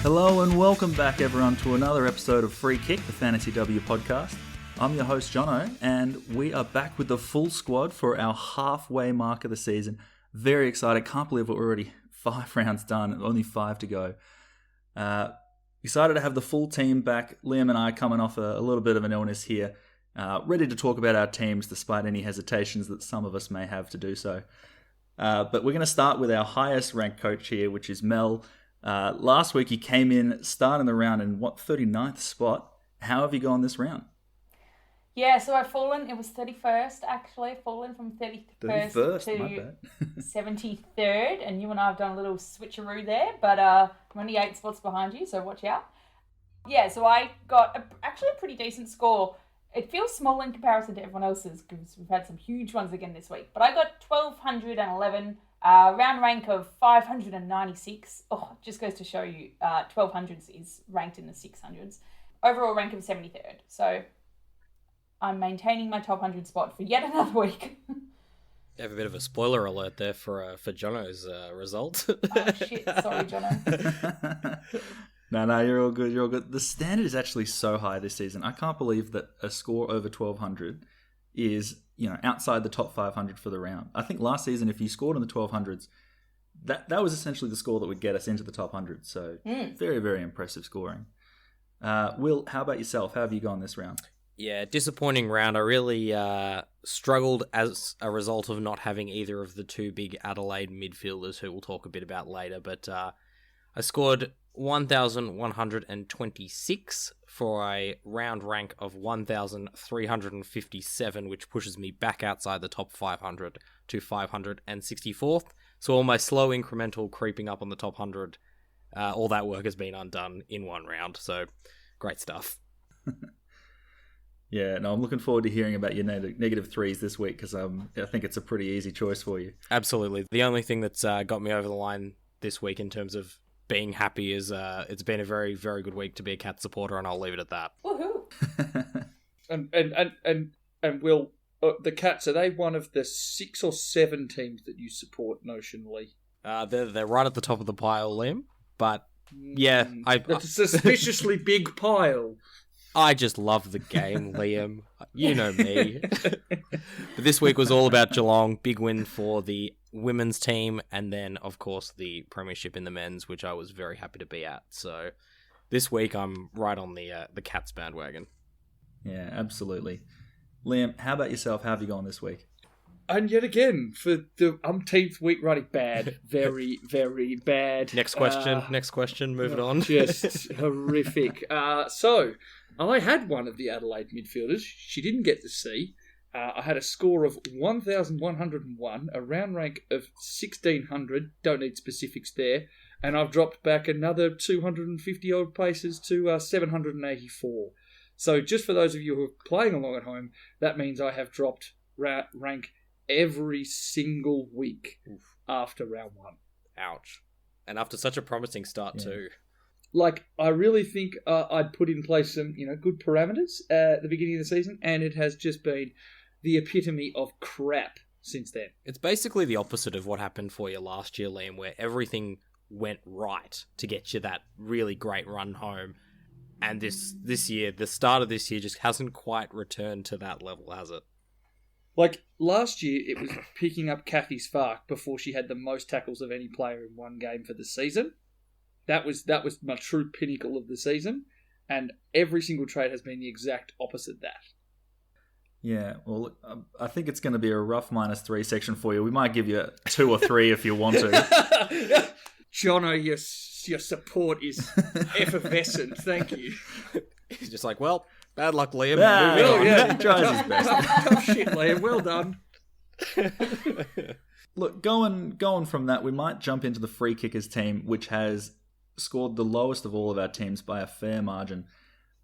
Hello and welcome back everyone to another episode of Free Kick, the Fantasy W podcast. I'm your host Jono and we are back with the full squad for our halfway mark of the season. Very excited, can't believe we're already 5 rounds done, only 5 to go. Excited to have the full team back. Liam and I coming off a little bit of an illness here, ready to talk about our teams despite any hesitations that some of us may have to do so. But we're going to start with our highest ranked coach here, which is Mel. Last week he came in starting the round in 39th spot. How have you gone this round? Yeah, so I've fallen. It was 31st actually. Fallen from 31st to 73rd, and you and I have done a little switcheroo there. But I'm only 8 spots behind you, so watch out. Yeah, so I got actually a pretty decent score. It feels small in comparison to everyone else's because we've had some huge ones again this week. But I got 1,211. Round rank of 596. Oh, just goes to show you 1200s is ranked in the 600s. Overall rank of 73rd. So I'm maintaining my top 100 spot for yet another week. You have a bit of a spoiler alert there for Jono's result. Oh shit, sorry Jono. No, you're all good, you're all good. The standard is actually so high this season. I can't believe that a score over 1200 is, outside the top 500 for the round. I think last season, if you scored in the 1200s, that was essentially the score that would get us into the top 100. So very, very impressive scoring. Will, how about yourself? How have you gone this round? Yeah, disappointing round. I really struggled as a result of not having either of the two big Adelaide midfielders who we'll talk a bit about later. But I scored 1,126 for a round rank of 1,357, which pushes me back outside the top 500 to 564th. So all my slow incremental creeping up on the top 100, all that work has been undone in one round. So great stuff. Yeah, no, I'm looking forward to hearing about your negative threes this week because I think it's a pretty easy choice for you. Absolutely. The only thing that's got me over the line this week in terms of being happy is it's been a very, very good week to be a Cat supporter, and I'll leave it at that. Woohoo! and Will, the Cats, are they one of the 6 or 7 teams that you support notionally? They're right at the top of the pile, Liam. But yeah, It's a suspiciously big pile. I just love the game, Liam. You know me. But this week was all about Geelong. Big win for the women's team. And then, of course, the premiership in the men's, which I was very happy to be at. So this week I'm right on the Cats bandwagon. Yeah, absolutely. Liam, how about yourself? How have you gone this week? And yet again, for the umpteenth week running, bad. Very, very bad. Next question. Moving on. Just horrific. So, I had one of the Adelaide midfielders. She didn't get the C. I had a score of 1,101, a round rank of 1,600. Don't need specifics there. And I've dropped back another 250 odd places to 784. So, just for those of you who are playing along at home, that means I have dropped rank every single week after round 1. Ouch. And after such a promising start too. Like, I really think I'd put in place some, good parameters at the beginning of the season, and it has just been the epitome of crap since then. It's basically the opposite of what happened for you last year, Liam, where everything went right to get you that really great run home. And this year, the start of this year just hasn't quite returned to that level, has it? Like, last year, it was picking up Kathy Spark before she had the most tackles of any player in one game for the season. That was my true pinnacle of the season, and every single trade has been the exact opposite of that. Yeah, well, I think it's going to be a rough -3 section for you. We might give you 2 or 3 if you want to. Jono, your support is effervescent. Thank you. He's just like, well, bad luck, Liam. Yeah, he tries his best. Tough shit, Liam. Well done. Look, going from that, we might jump into the free kickers team, which has scored the lowest of all of our teams by a fair margin.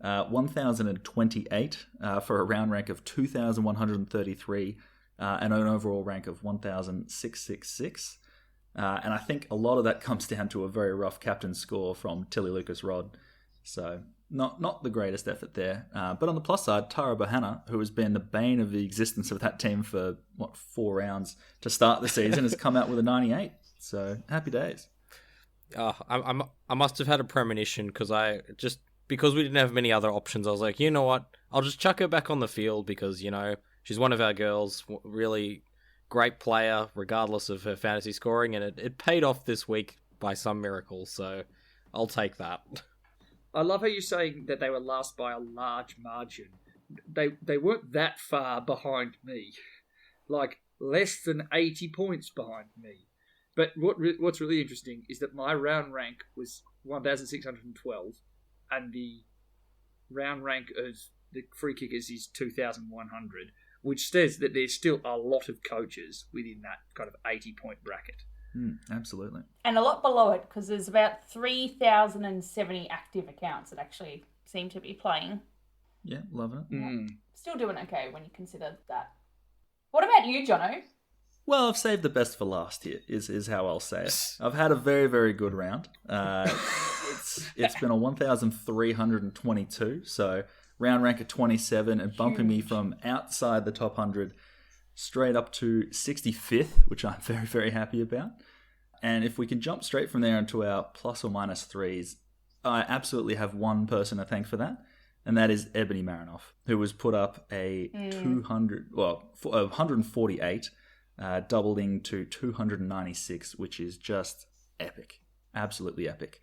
1,028 for a round rank of 2,133 and an overall rank of 1,666. And I think a lot of that comes down to a very rough captain score from Tilly Lucas-Rod. So not the greatest effort there. But on the plus side, Tara Bohanna, who has been the bane of the existence of that team for, 4 rounds to start the season, has come out with a 98. So happy days. I must have had a premonition because we didn't have many other options. I was like, you know what? I'll just chuck her back on the field because, she's one of our girls, really great player, regardless of her fantasy scoring, and it paid off this week by some miracle, so I'll take that. I love how you're saying that they were last by a large margin. They weren't that far behind me, like less than 80 points behind me. But what's really interesting is that my round rank was 1,612, and the round rank of the free kickers is 2,100, which says that there's still a lot of coaches within that kind of 80-point bracket. Absolutely. And a lot below it, because there's about 3,070 active accounts that actually seem to be playing. Yeah, loving it. Yeah. Still doing okay when you consider that. What about you, Jono? Well, I've saved the best for last here, is how I'll say it. I've had a very, very good round. It's been a 1,322, so round rank of 27 and bumping me from outside the top 100 straight up to 65th, which I'm very, very happy about. And if we can jump straight from there into our plus or minus threes, I absolutely have one person to thank for that, and that is Ebony Marinoff, who has put up a 148, doubling to 296, which is just epic. Absolutely epic.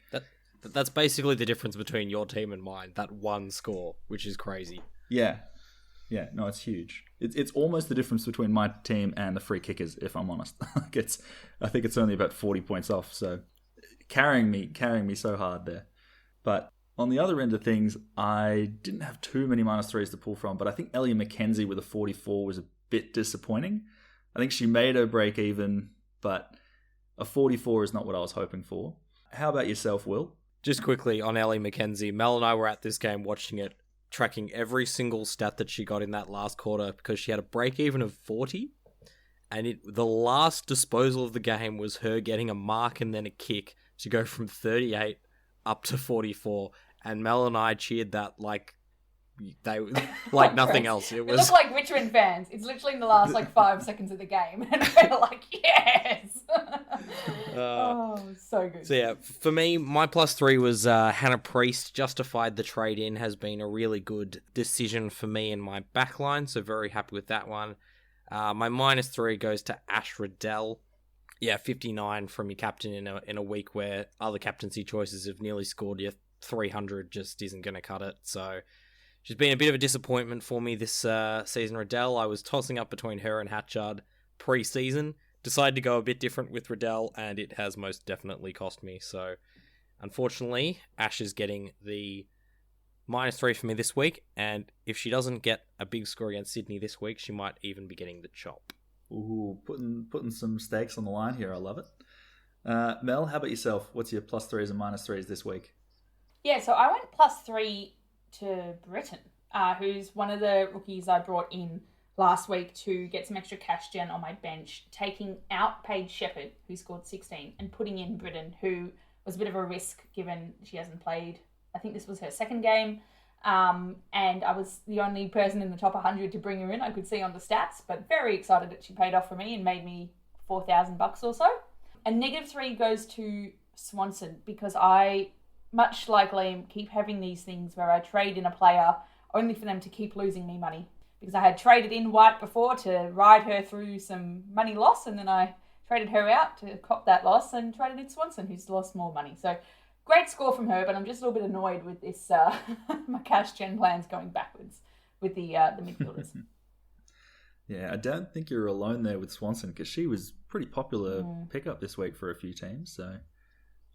That's basically the difference between your team and mine, that one score, which is crazy. Yeah, no, it's huge. It's almost the difference between my team and the free kickers, if I'm honest. I think it's only about 40 points off, so carrying me so hard there. But on the other end of things, I didn't have too many minus threes to pull from, but I think Ellie McKenzie with a 44 was a bit disappointing. I think she made her break even, but a 44 is not what I was hoping for. How about yourself, Will? Just quickly on Ellie McKenzie, Mel and I were at this game watching it, tracking every single stat that she got in that last quarter because she had a break even of 40, and the last disposal of the game was her getting a mark and then a kick to go from 38 up to 44, and Mel and I cheered that like nothing else. It looked like Richmond fans. It's literally in the last 5 seconds of the game, and we're like, yes. So good. So yeah, for me, my +3 was Hannah Priest. Justified the trade in, has been a really good decision for me in my backline, so very happy with that one. My -3 goes to Ash Riddell. Yeah, 59 from your captain in a week where other captaincy choices have nearly scored you 300 just isn't going to cut it. So she's been a bit of a disappointment for me this season, Riddell. I was tossing up between her and Hatchard pre-season. Decided to go a bit different with Riddell, and it has most definitely cost me. So, unfortunately, Ash is getting the -3 for me this week, and if she doesn't get a big score against Sydney this week, she might even be getting the chop. Ooh, putting some stakes on the line here. I love it. Mel, how about yourself? What's your +3s and -3s this week? Yeah, so I went +3 to Britton, who's one of the rookies I brought in last week to get some extra cash gen on my bench, taking out Paige Shepherd, who scored 16, and putting in Britton, who was a bit of a risk given she hasn't played. I think this was her second game, and I was the only person in the top 100 to bring her in. I could see on the stats, but very excited that she paid off for me and made me $4,000 or so. And -3 goes to Swanson, because I, much like Liam, keep having these things where I trade in a player only for them to keep losing me money. Because I had traded in White before to ride her through some money loss, and then I traded her out to cop that loss and traded in Swanson, who's lost more money. So great score from her, but I'm just a little bit annoyed with this my cash gen plans going backwards with the midfielders. Yeah, I don't think you're alone there with Swanson, because she was pretty popular pickup this week for a few teams, so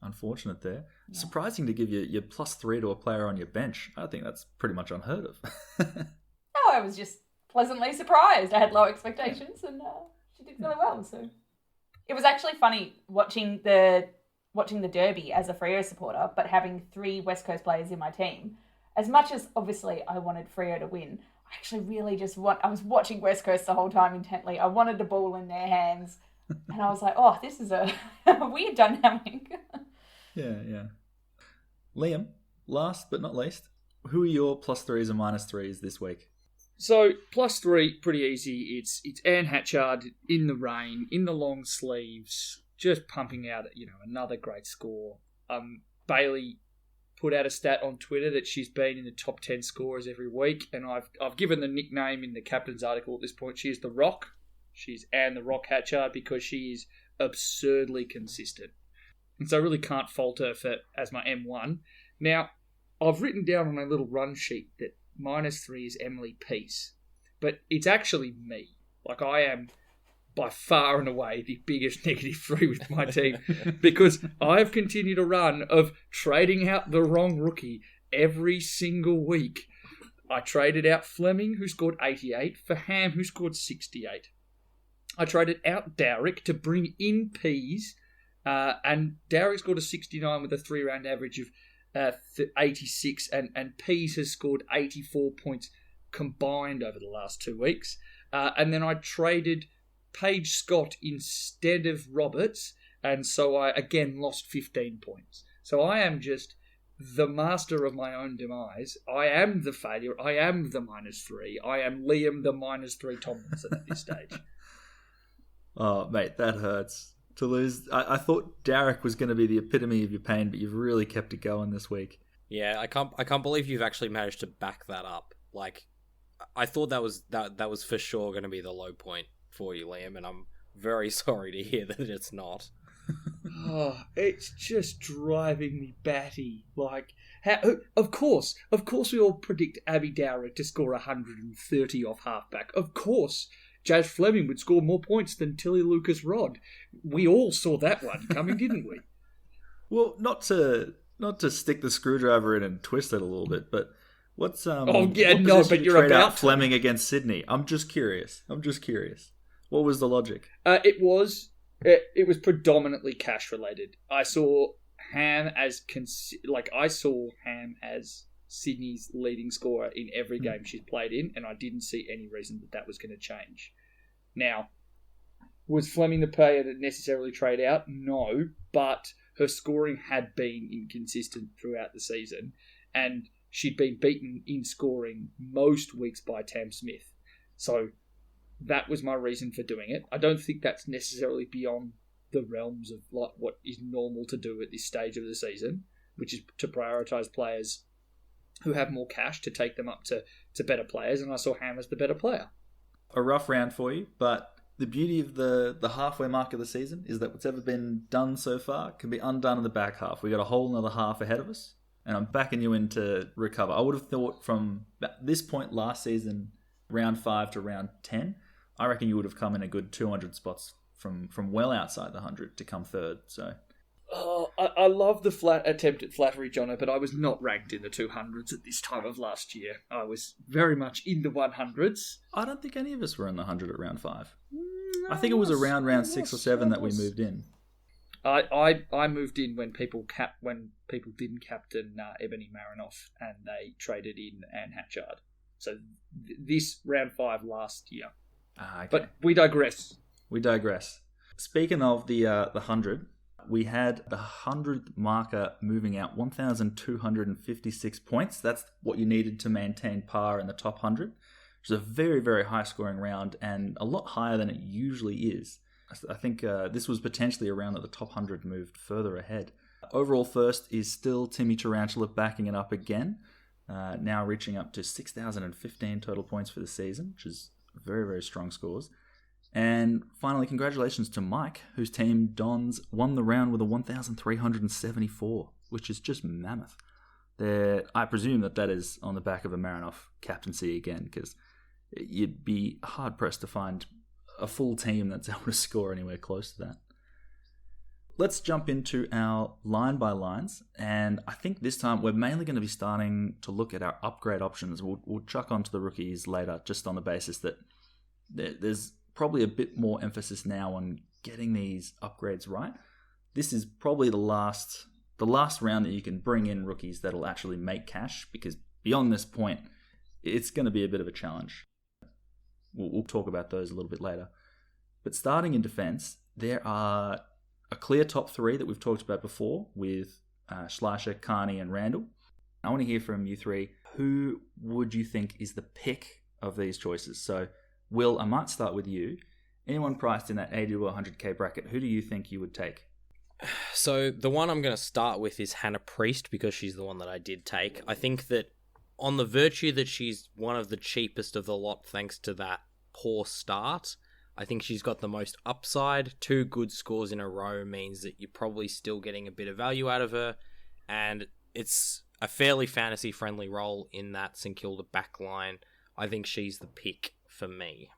unfortunate there. Yeah. Surprising to give your +3 to a player on your bench. I think that's pretty much unheard of. No, I was just pleasantly surprised. I had low expectations, and she did really well. So it was actually funny watching the Derby as a Freo supporter, but having 3 West Coast players in my team. As much as obviously I wanted Freo to win, I actually really I was watching West Coast the whole time intently. I wanted the ball in their hands. And I was like, oh, this is a weird dynamic. Yeah. Liam, last but not least, who are your plus threes and minus threes this week? So, +3, pretty easy. It's Anne Hatchard in the rain, in the long sleeves, just pumping out, another great score. Bailey put out a stat on Twitter that she's been in the top 10 scorers every week, and I've given the nickname in the captain's article at this point. She is the Rock. She's Anne the Rock Hatchard because she is absurdly consistent. And so I really can't fault her as my M1. Now, I've written down on my little run sheet that -3 is Emily Peace, but it's actually me. Like, I am by far and away the biggest -3 with my team because I've continued a run of trading out the wrong rookie every single week. I traded out Fleming, who scored 88, for Ham, who scored 68. I traded out Dowrick to bring in Pease, and Dowrick scored a 69 with a 3-round average of 86, and Pease has scored 84 points combined over the last 2 weeks. And then I traded Paige Scott instead of Roberts, and so I again lost 15 points. So I am just the master of my own demise. I am the failure. I am the -3. I am Liam the -3 Tomlinson at this stage. Oh, mate, that hurts. To lose, I thought Derek was going to be the epitome of your pain, but you've really kept it going this week. Yeah, I can't believe you've actually managed to back that up. Like, I thought that was for sure going to be the low point for you, Liam, and I'm very sorry to hear that it's not. Oh, it's just driving me batty. Like, of course we all predict Abby Dowrick to score 130 off halfback. Of course, Jazz Fleming would score more points than Tilly Lucas Rod. We all saw that one coming, didn't we? Well, not to stick the screwdriver in and twist it a little bit, but what's but you're trade out Fleming against Sydney. I'm just curious. What was the logic? It was predominantly cash related. I saw Ham as Sydney's leading scorer in every game she's played in, and I didn't see any reason that was going to change. Now, was Fleming the player to necessarily trade out? No, but her scoring had been inconsistent throughout the season, and she'd been beaten in scoring most weeks by Tam Smith. So that was my reason for doing it. I don't think that's necessarily beyond the realms of like what is normal to do at this stage of the season, which is to prioritise players who have more cash to take them up to better players, and I saw Ham as the better player. A rough round for you, but the beauty of the halfway mark of the season is that what's ever been done so far can be undone in the back half. We got a whole another half ahead of us, and I'm backing you in to recover. I would have thought from this point last season, round 5 to round 10, I reckon you would have come in a good 200 spots from well outside the 100 to come third, so... Oh, I love the flat attempt at flattery, Jono, but I was not ranked in the 200s at this time of last year. I was very much in the 100s. I don't think any of us were in the 100 at round 5. I think it was around round 6 or 7 that we moved in. I moved in when people didn't captain Ebony Marinoff, and they traded in Anne Hatchard. So this round 5 last year. Okay. But we digress. Speaking of the 100... we had the 100th marker moving out 1,256 points. That's what you needed to maintain par in the top 100, which is a very, very high scoring round and a lot higher than it usually is. I think this was potentially a round that the top 100 moved further ahead. Overall first is still Timmy Tarantula backing it up again, now reaching up to 6,015 total points for the season, which is very, very strong scores. And finally, congratulations to Mike, whose team Dons won the round with a 1,374, which is just mammoth. I presume that is on the back of a Marinoff captaincy again, because you'd be hard-pressed to find a full team that's able to score anywhere close to that. Let's jump into our line-by-lines, and I think this time we're mainly going to be starting to look at our upgrade options. We'll chuck onto the rookies later, just on the basis that there's probably a bit more emphasis now on getting these upgrades right. This is probably the last round that you can bring in rookies that'll actually make cash, because beyond this point, it's going to be a bit of a challenge. We'll talk about those a little bit later. But starting in defense, there are a clear top three that we've talked about before with Schleicher, Carney, and Randall. I want to hear from you three. Who would you think is the pick of these choices? So, Will, I might start with you. Anyone priced in that 80 to 100k bracket, who do you think you would take? So the one I'm going to start with is Hannah Priest, because she's the one that I did take. I think that on the virtue that she's one of the cheapest of the lot thanks to that poor start, I think she's got the most upside. 2 good scores in a row means that you're probably still getting a bit of value out of her, and it's a fairly fantasy-friendly role in that St Kilda backline. I think she's the pick for me.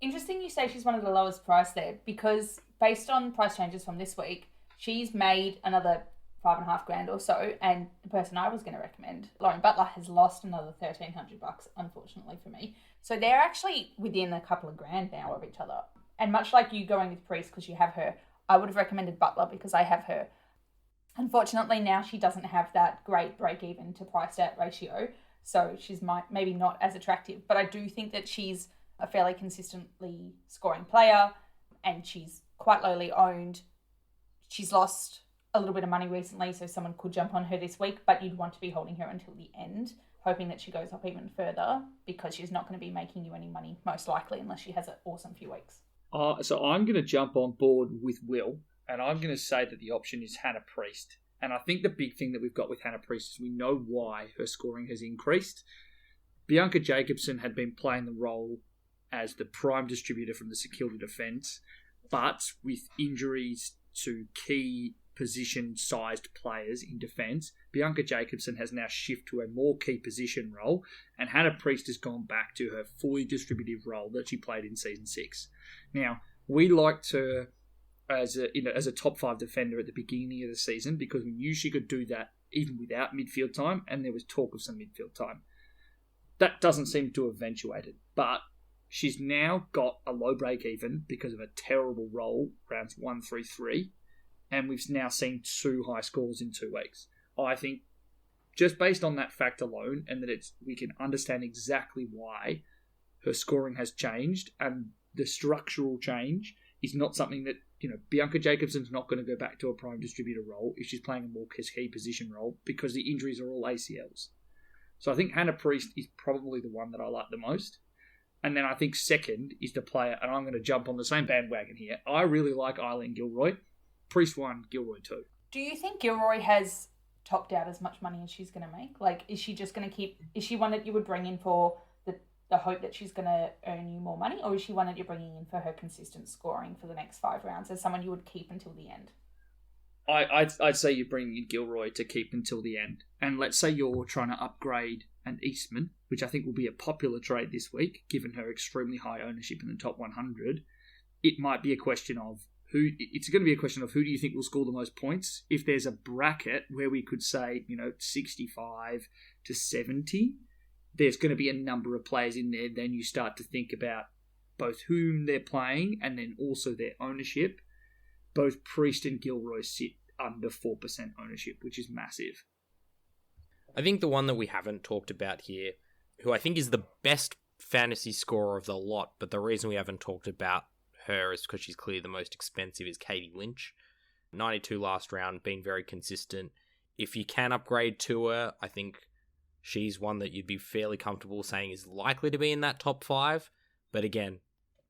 Interesting you say she's one of the lowest priced there, because based on price changes from this week, she's made another $5,500 or so, and the person I was going to recommend, Lauren Butler, has lost another $1,300, unfortunately for me. So they're actually within a couple of grand now of each other. And much like you going with Priest because you have her, I would have recommended Butler because I have her. Unfortunately, now she doesn't have that great break-even to price-out ratio, so she's maybe not as attractive. But I do think that she's a fairly consistently scoring player, and she's quite lowly owned. She's lost a little bit of money recently, so someone could jump on her this week, but you'd want to be holding her until the end, hoping that she goes up even further, because she's not going to be making you any money, most likely, unless she has an awesome few weeks. So I'm going to jump on board with Will, and I'm going to say that the option is Hannah Priest. And I think the big thing that we've got with Hannah Priest is we know why her scoring has increased. Bianca Jacobson had been playing the role as the prime distributor from the St Kilda defence, but with injuries to key position-sized players in defence, Bianca Jacobson has now shifted to a more key position role, and Hannah Priest has gone back to her fully distributive role that she played in Season 6. Now, we liked her as a top 5 defender at the beginning of the season because we knew she could do that even without midfield time, and there was talk of some midfield time. That doesn't seem to have eventuated, but she's now got a low break-even because of a terrible roll, rounds 1 through 3, and we've now seen 2 high scores in 2 weeks. I think just based on that fact alone, and that we can understand exactly why her scoring has changed, and the structural change is not something that, Bianca Jacobson's not going to go back to a prime distributor role if she's playing a more key position role because the injuries are all ACLs. So I think Hannah Priest is probably the one that I like the most. And then I think second is the player, and I'm going to jump on the same bandwagon here. I really like Eileen Gilroy. Priest 1, Gilroy 2. Do you think Gilroy has topped out as much money as she's going to make? Like, is she just going to is she one that you would bring in for the hope that she's going to earn you more money, or is she one that you're bringing in for her consistent scoring for the next 5 rounds as someone you would keep until the end? I'd say you're bringing in Gilroy to keep until the end. And let's say you're trying to upgrade an Eastman, which I think will be a popular trade this week, given her extremely high ownership in the top 100. It might be a question of who do you think will score the most points? If there's a bracket where we could say, 65 to 70, there's going to be a number of players in there. Then you start to think about both whom they're playing and then also their ownership. Both Priest and Gilroy sit under 4% ownership, which is massive. I think the one that we haven't talked about here, who I think is the best fantasy scorer of the lot, but the reason we haven't talked about her is because she's clearly the most expensive, is Katie Lynch. 92 last round, been very consistent. If you can upgrade to her, I think she's one that you'd be fairly comfortable saying is likely to be in that top 5. But again,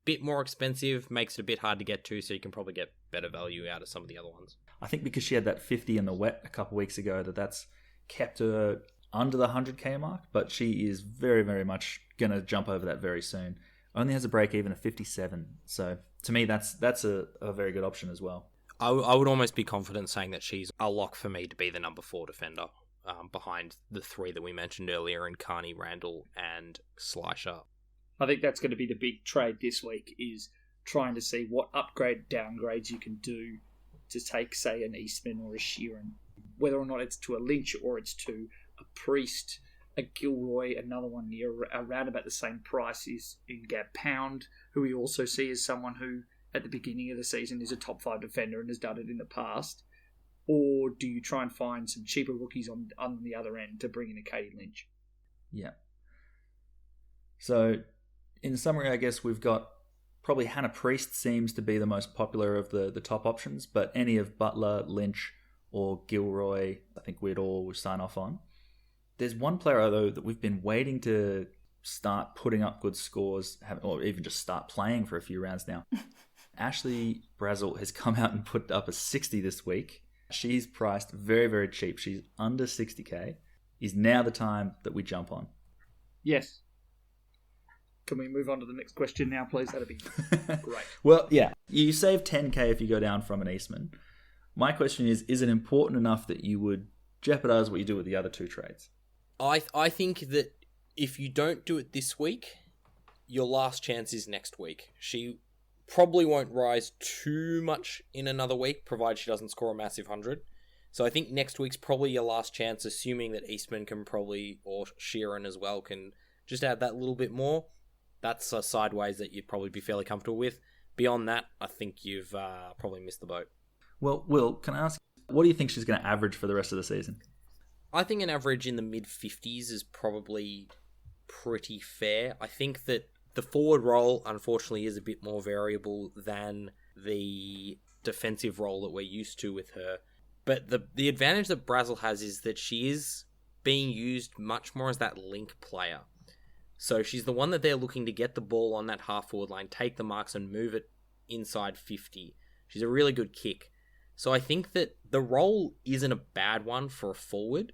bit more expensive, makes it a bit hard to get to, so you can probably get better value out of some of the other ones. I think because she had that 50 in the wet a couple of weeks ago, that's kept her under the 100k mark, but she is very, very much going to jump over that very soon. Only has a break even of 57, so to me that's a very good option as well. I would almost be confident saying that she's a lock for me to be the number 4 defender, behind the 3 that we mentioned earlier in Carney, Randall, and Schleicher. I think that's going to be the big trade this week, is trying to see what downgrades you can do to take, say, an Eastman or a Sheeran. Whether or not it's to a Lynch or it's to a Priest, a Gilroy, another one near around about the same price is in Gab Pound, who we also see as someone who, at the beginning of the season, is a top 5 defender and has done it in the past. Or do you try and find some cheaper rookies on the other end to bring in a Katie Lynch? Yeah. So, in summary, I guess we've got Probably Hannah Priest seems to be the most popular of the top options, but any of Butler, Lynch, or Gilroy, I think we'd all sign off on. There's one player, though, that we've been waiting to start putting up good scores, or even just start playing for a few rounds now. Ashley Brazel has come out and put up a 60 this week. She's priced very, very cheap. She's under 60k. Is now the time that we jump on? Yes. Can we move on to the next question now, please? That'd be great. Well, yeah. You save 10k if you go down from an Eastman. My question is it important enough that you would jeopardize what you do with the other two trades? I think that if you don't do it this week, your last chance is next week. She probably won't rise too much in another week, provided she doesn't score a massive 100. So I think next week's probably your last chance, assuming that Eastman can probably, or Sheeran as well, can just add that little bit more. That's a sideways that you'd probably be fairly comfortable with. Beyond that, I think you've probably missed the boat. Well, Will, can I ask, what do you think she's going to average for the rest of the season? I think an average in the mid-50s is probably pretty fair. I think that the forward role, unfortunately, is a bit more variable than the defensive role that we're used to with her. But the advantage that Brazel has is that she is being used much more as that link player. So she's the one that they're looking to get the ball on that half-forward line, take the marks and move it inside 50. She's a really good kick. So I think that the role isn't a bad one for a forward.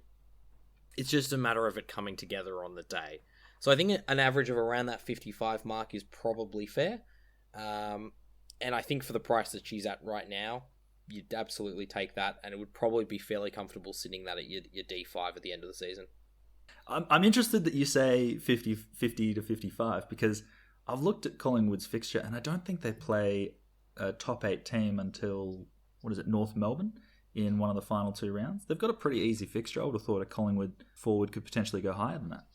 It's just a matter of it coming together on the day. So I think an average of around that 55 mark is probably fair. And I think for the price that she's at right now, you'd absolutely take that. And it would probably be fairly comfortable sitting that at your D5 at the end of the season. I'm interested that you say 50 to 55 because I've looked at Collingwood's fixture and I don't think they play a top 8 team until, North Melbourne in one of the final 2 rounds. They've got a pretty easy fixture. I would have thought a Collingwood forward could potentially go higher than that.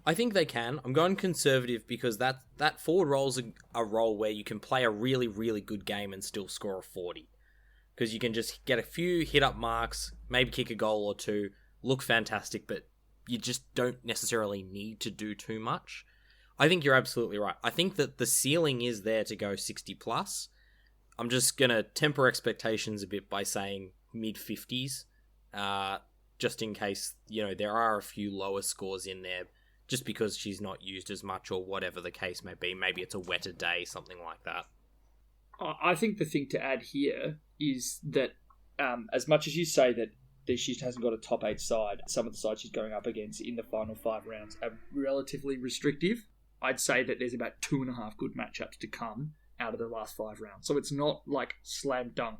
I think they can. I'm going conservative because that forward role's a role where you can play a really, really good game and still score a 40. Because you can just get a few hit-up marks, maybe kick a goal or 2, look fantastic, but you just don't necessarily need to do too much. I think you're absolutely right. I think that the ceiling is there to go 60 plus. I'm just going to temper expectations a bit by saying mid-50s, just in case, there are a few lower scores in there, just because she's not used as much or whatever the case may be. Maybe it's a wetter day, something like that. I think the thing to add here is that as much as you say that she hasn't got a top 8 side, some of the sides she's going up against in the final 5 rounds are relatively restrictive. I'd say that there's about 2.5 good matchups to come out of the last 5 rounds. So it's not like slam dunk.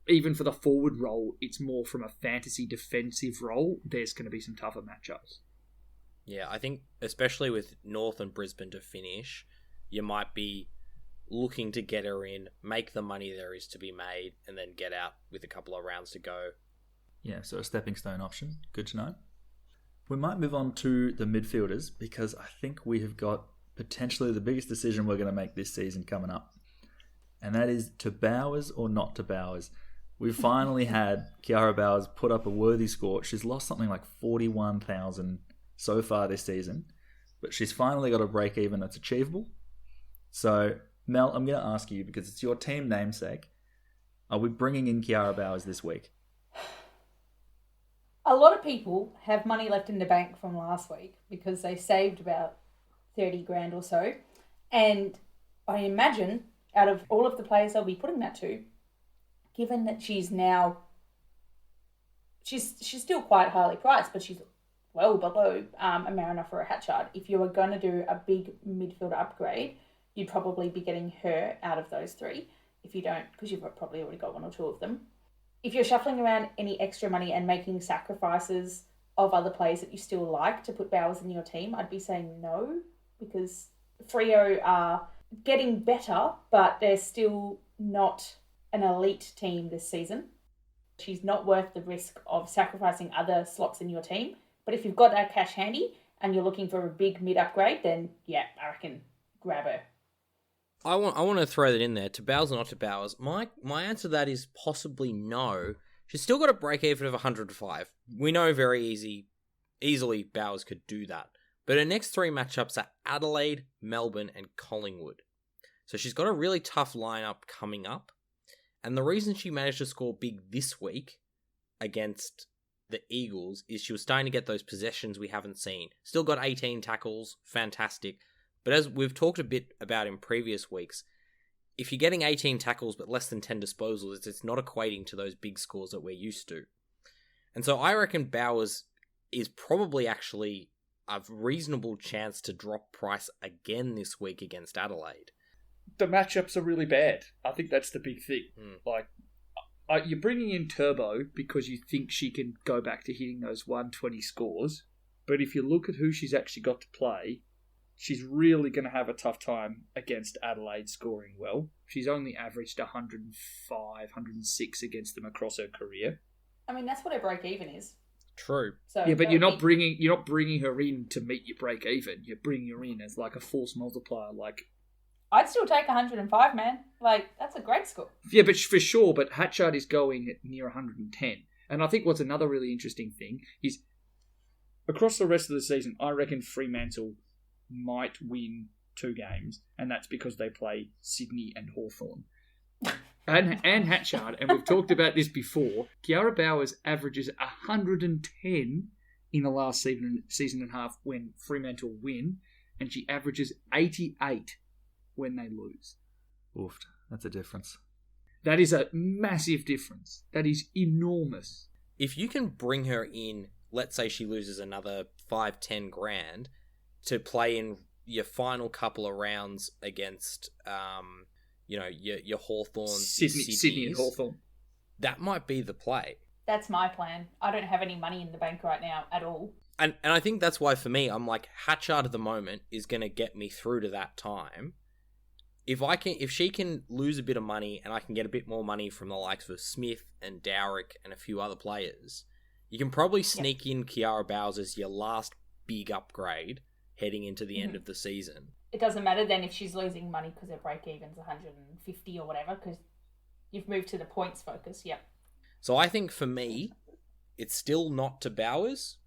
Even for the forward role, it's more from a fantasy defensive role. There's going to be some tougher matchups. Yeah, I think especially with North and Brisbane to finish, you might be looking to get her in, make the money there is to be made, and then get out with a couple of rounds to go. Yeah, so a stepping stone option. Good to know. We might move on to the midfielders because I think we have got potentially the biggest decision we're going to make this season coming up. And that is to Bowers or not to Bowers. We've finally had Kiara Bowers put up a worthy score. She's lost something like 41,000 so far this season, but she's finally got a break even that's achievable. So, Mel, I'm going to ask you, because it's your team namesake, are we bringing in Kiara Bowers this week? A lot of people have money left in the bank from last week because they saved about 30 grand or so. And I imagine out of all of the players they'll be putting that to, given that she's still quite highly priced, but she's well below a Mariner for a Hatchard. If you were going to do a big midfielder upgrade, you'd probably be getting her out of those 3. If you don't, because you've probably already got 1 or 2 of them. If you're shuffling around any extra money and making sacrifices of other players that you still like to put Bowers in your team, I'd be saying no, because Freo are getting better, but they're still not an elite team this season. She's not worth the risk of sacrificing other slots in your team. But if you've got that cash handy and you're looking for a big mid upgrade, then yeah, I reckon grab her. I want to throw that in there. To Bowers or not to Bowers? My answer to that is possibly no. She's still got a break even of 105. We know very easily Bowers could do that. But her next 3 matchups are Adelaide, Melbourne, and Collingwood. So she's got a really tough lineup coming up. And the reason she managed to score big this week against the Eagles is she was starting to get those possessions we haven't seen. Still got 18 tackles, fantastic. But as we've talked a bit about in previous weeks, if you're getting 18 tackles but less than 10 disposals, it's not equating to those big scores that we're used to. And so I reckon Bowers is probably actually a reasonable chance to drop price again this week against Adelaide. The matchups are really bad. I think that's the big thing. Like, you're bringing in Turbo because you think she can go back to hitting those 120 scores. But if you look at who she's actually got to play, she's really going to have a tough time against Adelaide scoring well. She's only averaged 105, 106 against them across her career. I mean, that's what her break even is. True. So yeah, but you're not bringing her in to meet your break even. You're bringing her in as like a force multiplier. Like, I'd still take 105, man. Like, that's a great score. Yeah, but for sure. But Hatchard is going at near 110, and I think what's another really interesting thing is across the rest of the season, I reckon Fremantle might win 2 games, and that's because they play Sydney and Hawthorn. And Hatchard, and we've talked about this before, Kiara Bowers averages 110 in the last season and a half when Fremantle win, and she averages 88 when they lose. Oof, that's a difference. That is a massive difference. That is enormous. If you can bring her in, let's say she loses another 5-10 grand to play in your final couple of rounds against your Hawthorns, Sydney and Hawthorn. That might be the play. That's my plan. I don't have any money in the bank right now at all. And I think that's why for me, I'm like, Hatchard at the moment is going to get me through to that time. If she can lose a bit of money and I can get a bit more money from the likes of Smith and Dowrick and a few other players, you can probably sneak in Kiara Bowers as your last big upgrade heading into the end of the season. It doesn't matter then if she's losing money because her break-even's 150 or whatever, because you've moved to the points focus, yep. So I think for me, it's still not to Bowers.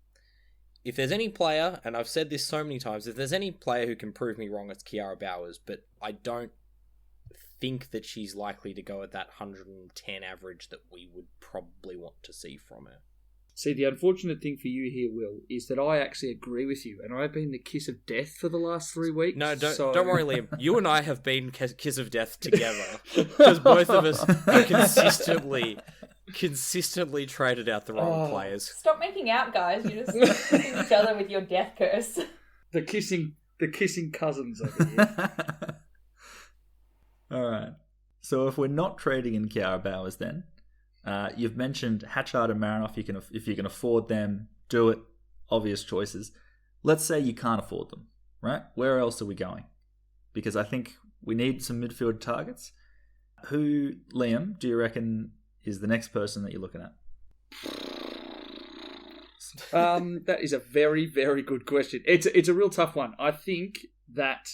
If there's any player, and I've said this so many times, if there's any player who can prove me wrong, it's Kiara Bowers, but I don't think that she's likely to go at that 110 average that we would probably want to see from her. See, the unfortunate thing for you here, Will, is that I actually agree with you, and I've been the kiss of death for the last 3 weeks. No, don't worry, Liam. You and I have been kiss of death together because both of us have consistently traded out the wrong players. Stop making out, guys. You're just kissing each other with your death curse. The kissing cousins over here. All right. So if we're not trading in Kiara Bowers, then you've mentioned Hatchard and Marinoff. If you can afford them, do it. Obvious choices. Let's say you can't afford them, right? Where else are we going? Because I think we need some midfield targets. Who, Liam, do you reckon is the next person that you're looking at? That is a very, very good question. It's a real tough one. I think that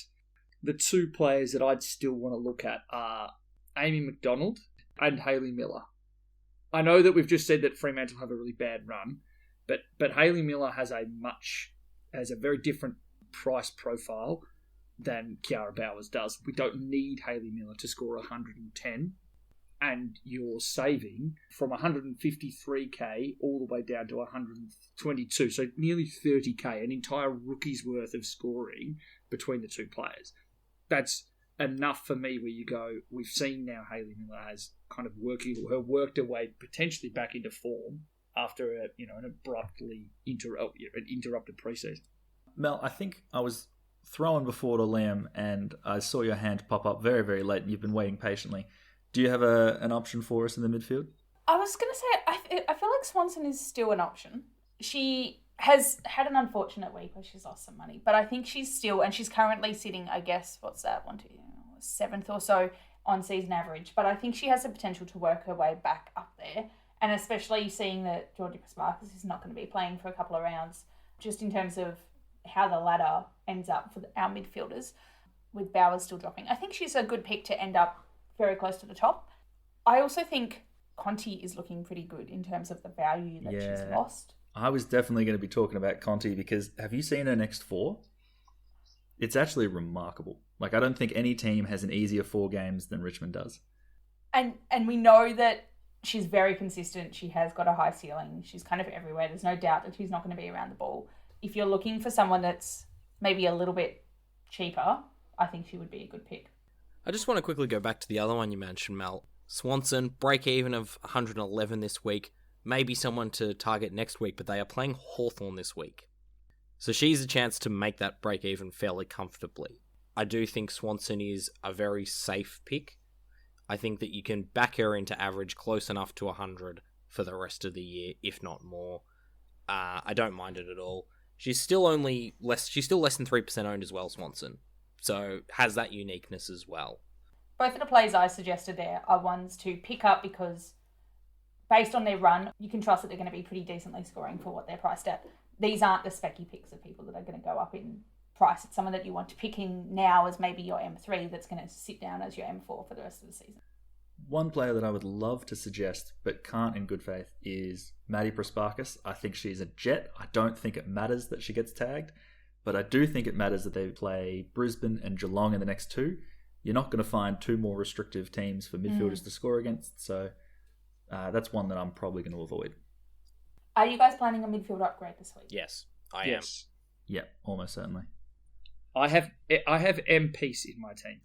the 2 players that I'd still want to look at are Amy McDonald and Hayley Miller. I know that we've just said that Fremantle have a really bad run, but Hayley Miller has a very different price profile than Kiara Bowers does. We don't need Hayley Miller to score 110, and you're saving from 153k all the way down to 122, so nearly 30k, an entire rookie's worth of scoring between the 2 players. That's enough for me where you go, we've seen now Hayley Miller has kind of worked her way potentially back into form after an abruptly interrupted preseason. Mel, I think I was throwing before to Liam and I saw your hand pop up very, very late and you've been waiting patiently. Do you have an option for us in the midfield? I was going to say, I feel like Swanson is still an option. She has had an unfortunate week where she's lost some money, but I think she's still, and she's currently sitting, I guess, 7th or so on season average, but I think she has the potential to work her way back up there, and especially seeing that Georgia Pasmarcus is not going to be playing for a couple of rounds, just in terms of how the ladder ends up for our midfielders, with Bowers still dropping. I think she's a good pick to end up very close to the top. I also think Conti is looking pretty good in terms of the value that she's lost. I was definitely going to be talking about Conti because have you seen her next 4? it's actually remarkable. Like, I don't think any team has an easier 4 games than Richmond does. And we know that she's very consistent. She has got a high ceiling. She's kind of everywhere. There's no doubt that she's not going to be around the ball. If you're looking for someone that's maybe a little bit cheaper, I think she would be a good pick. I just want to quickly go back to the other one you mentioned, Mel. Swanson, break even of 111 this week. Maybe someone to target next week, but they are playing Hawthorn this week. So she's a chance to make that break even fairly comfortably. I do think Swanson is a very safe pick. I think that you can back her into average close enough to 100 for the rest of the year, if not more. I don't mind it at all. She's still less than 3% owned as well, Swanson. So has that uniqueness as well. Both of the plays I suggested there are ones to pick up because based on their run, you can trust that they're going to be pretty decently scoring for what they're priced at. These aren't the specky picks of people that are going to go up in price. It's someone that you want to pick in now as maybe your M3 that's going to sit down as your M4 for the rest of the season. One player that I would love to suggest, but can't in good faith, is Maddie Prasparkas. I think she's a jet. I don't think it matters that she gets tagged, but I do think it matters that they play Brisbane and Geelong in the next 2. You're not going to find 2 more restrictive teams for midfielders to score against, so that's one that I'm probably going to avoid. Are you guys planning a midfield upgrade this week? Yes, I am. Yeah, almost certainly. I have M Peace in my team.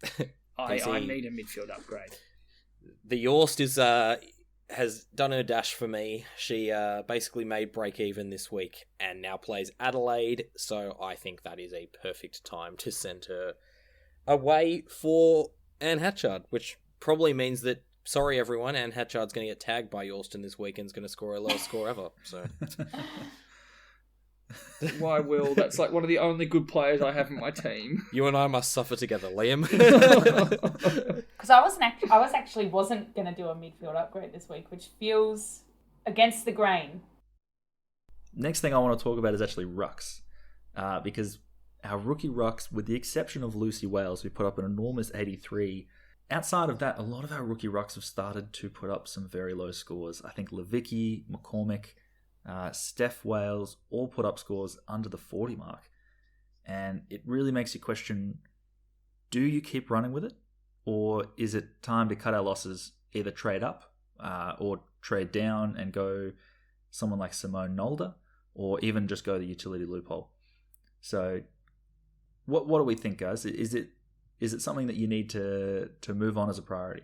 I need a midfield upgrade. The Yorst has done her dash for me. She basically made break even this week and now plays Adelaide, so I think that is a perfect time to send her away for Anne Hatchard, which probably means that, sorry everyone, Anne Hatchard's going to get tagged by Yorston this week and is going to score her lowest score ever. So. Why, Will? That's like one of the only good players I have in my team. You and I must suffer together, Liam. Because I wasn't going to do a midfield upgrade this week, which feels against the grain. Next thing I want to talk about is actually rucks, because our rookie rucks, with the exception of Lucy Wales, who put up an enormous 83. Outside of that, a lot of our rookie rucks have started to put up some very low scores. I think Levicki, McCormick, Steph Wales all put up scores under the 40 mark. And it really makes you question, do you keep running with it? Or is it time to cut our losses, either trade up or trade down and go someone like Simone Nolder, or even just go the utility loophole? So what do we think, guys? Is it something that you need to move on as a priority?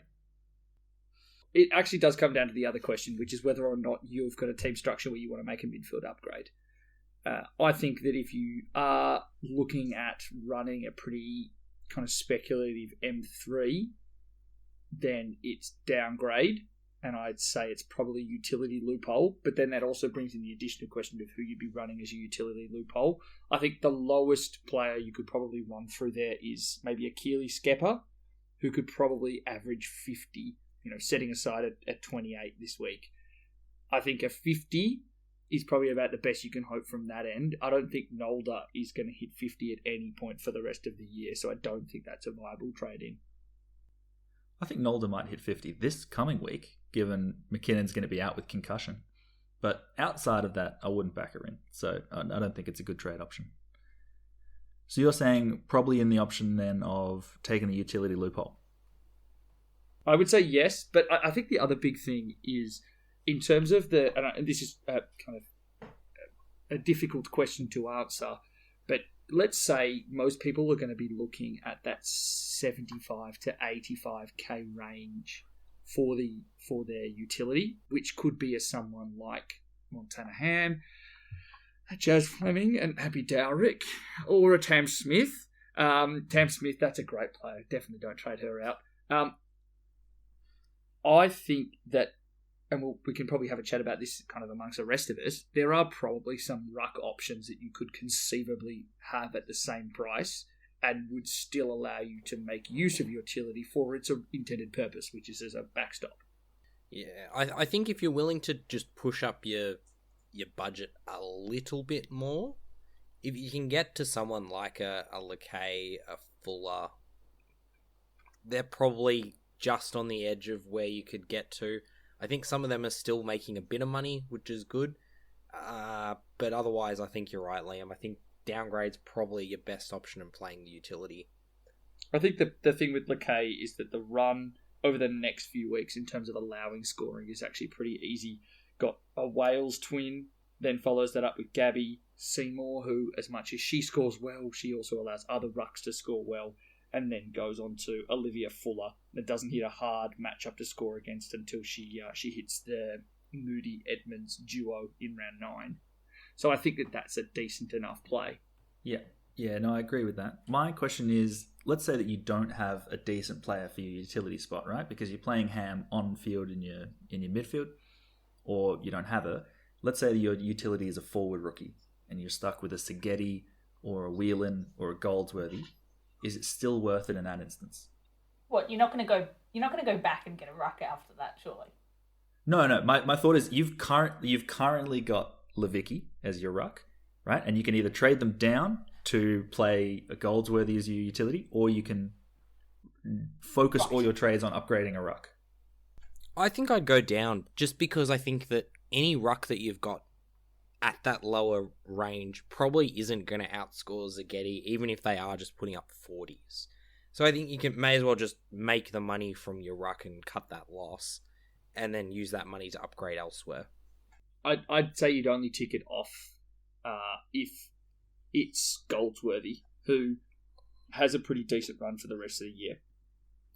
It actually does come down to the other question, which is whether or not you've got a team structure where you want to make a midfield upgrade. I think that if you are looking at running a pretty kind of speculative M3, then it's downgrade, and I'd say it's probably utility loophole, but then that also brings in the additional question of who you'd be running as a utility loophole. I think the lowest player you could probably run through there is maybe a Keely Skepper, who could probably average 50, setting aside at 28 this week. I think a 50 is probably about the best you can hope from that end. I don't think Nolder is going to hit 50 at any point for the rest of the year, so I don't think that's a viable trade-in. I think Nolder might hit 50 this coming week, given McKinnon's going to be out with concussion. But outside of that, I wouldn't back her in. So I don't think it's a good trade option. So you're saying probably in the option then of taking the utility loophole? I would say yes, but I think the other big thing is in terms of and this is kind of a difficult question to answer, but let's say most people are going to be looking at that 75 to 85k range for their utility, which could be someone like Montana Ham, Jazz Fleming, and Abby Dowrick, or a Tam Smith. Tam Smith, that's a great player. Definitely don't trade her out. I think that, and we can probably have a chat about this kind of amongst the rest of us, there are probably some ruck options that you could conceivably have at the same price and would still allow you to make use of utility for its intended purpose, which is as a backstop. Yeah, I think if you're willing to just push up your budget a little bit more, if you can get to someone like a LeKay, a Fuller, they're probably just on the edge of where you could get to. I think some of them are still making a bit of money, which is good. But otherwise, I think you're right, Liam. I think downgrade's probably your best option in playing the utility. I think the thing with Lakay is that the run over the next few weeks in terms of allowing scoring is actually pretty easy. Got a Wales twin, then follows that up with Gabby Seymour, who, as much as she scores well, she also allows other rucks to score well, and then goes on to Olivia Fuller that doesn't hit a hard matchup to score against until she hits the Moody Edmonds duo in round 9. So I think that's a decent enough play. Yeah, no, I agree with that. My question is, let's say that you don't have a decent player for your utility spot, right? Because you're playing Ham on field in your midfield, or you don't have her. Let's say that your utility is a forward rookie, and you're stuck with a Segedi or a Whelan or a Goldsworthy. Is it still worth it in that instance? What, you're not going to go back and get a ruck after that, surely? No. My thought is you've currently got Levicki as your ruck, right? And you can either trade them down to play a Goldsworthy as your utility, or you can focus all your trades on upgrading a ruck. I think I'd go down, just because I think that any ruck that you've got at that lower range probably isn't going to outscore Zaghetti, even if they are just putting up 40s. So I think you may as well just make the money from your ruck and cut that loss, and then use that money to upgrade elsewhere. I'd say you'd only tick it off if it's Goldsworthy, who has a pretty decent run for the rest of the year,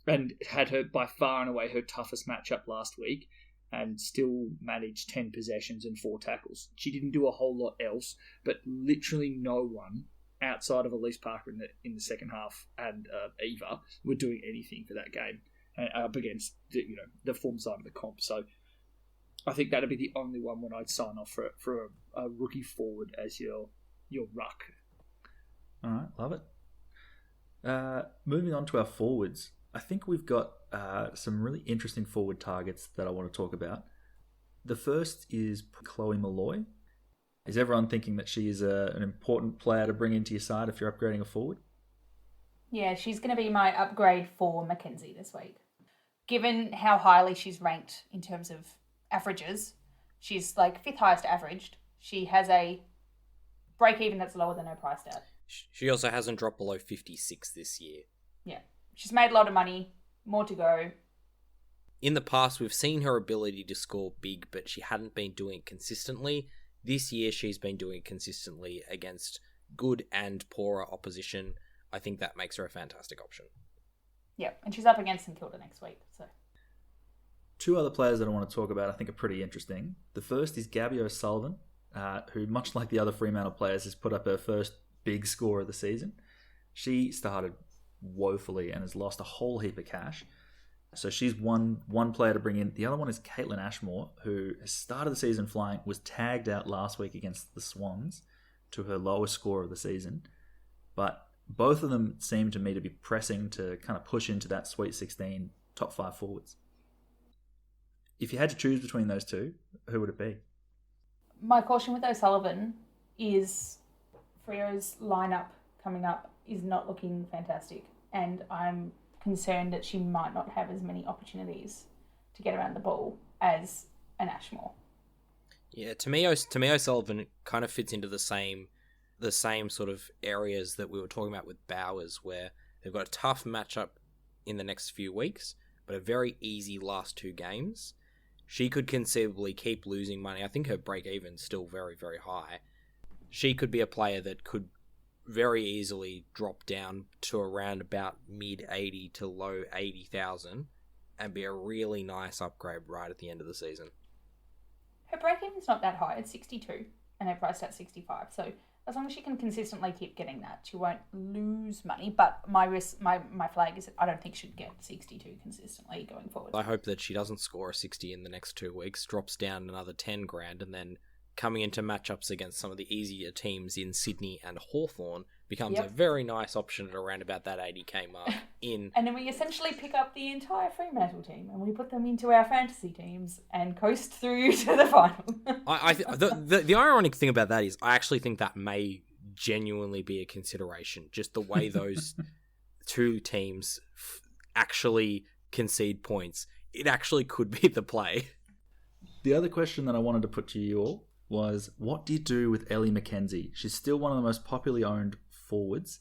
and had her by far and away her toughest matchup last week, and still managed 10 possessions and 4 tackles. She didn't do a whole lot else, but literally no one outside of Elise Parker in the second half and Eva were doing anything for that game up against the form side of the comp. So I think that'd be the only one when I'd sign off for a rookie forward as your ruck. All right, love it. Moving on to our forwards, I think we've got some really interesting forward targets that I want to talk about. The first is Chloe Malloy. Is everyone thinking that she is an important player to bring into your side if you're upgrading a forward? Yeah, she's going to be my upgrade for Mackenzie this week. Given how highly she's ranked in terms of averages, she's like 5th highest averaged. She has a break even that's lower than her price tag. She also hasn't dropped below 56 this year. Yeah. She's made a lot of money, more to go. In the past, we've seen her ability to score big, but she hadn't been doing it consistently. This year, she's been doing it consistently against good and poorer opposition. I think that makes her a fantastic option. Yeah, and she's up against St Kilda next week. So, 2 other players that I want to talk about I think are pretty interesting. The first is Gabby O'Sullivan, who, much like the other Fremantle players, has put up her first big score of the season. She started woefully and has lost a whole heap of cash. So she's one player to bring in. The other one is Caitlin Ashmore, who has started the season flying, was tagged out last week against the Swans to her lowest score of the season. But both of them seem to me to be pressing to kind of push into that Sweet 16 top 5 forwards. If you had to choose between those two, who would it be? my caution with O'Sullivan is Freo's lineup coming up is not looking fantastic, and I'm concerned that she might not have as many opportunities to get around the ball as an Ashmore. Yeah, to me O'Sullivan kind of fits into the same sort of areas that we were talking about with Bowers, where they've got a tough matchup in the next few weeks, but a very easy last two games. She could conceivably keep losing money. I think her break-even's still very, very high. She could be a player that could very easily drop down to around about mid-80 to low 80,000 and be a really nice upgrade right at the end of the season. Her break-even's not that high. It's 62, and her price at 65. So as long as she can consistently keep getting that, she won't lose money. But my flag is that I don't think she'd get 62 consistently going forward. I hope that she doesn't score a 60 in the next 2 weeks, drops down another 10 grand, and then coming into matchups against some of the easier teams in Sydney and Hawthorn becomes a very nice option at around about that 80k mark. And then we essentially pick up the entire Fremantle team and we put them into our fantasy teams and coast through to the final. The ironic thing about that is I actually think that may genuinely be a consideration. Just the way those two teams actually concede points. It actually could be the play. The other question that I wanted to put to you all was, what do you do with Ellie McKenzie? She's still one of the most popularly owned forwards,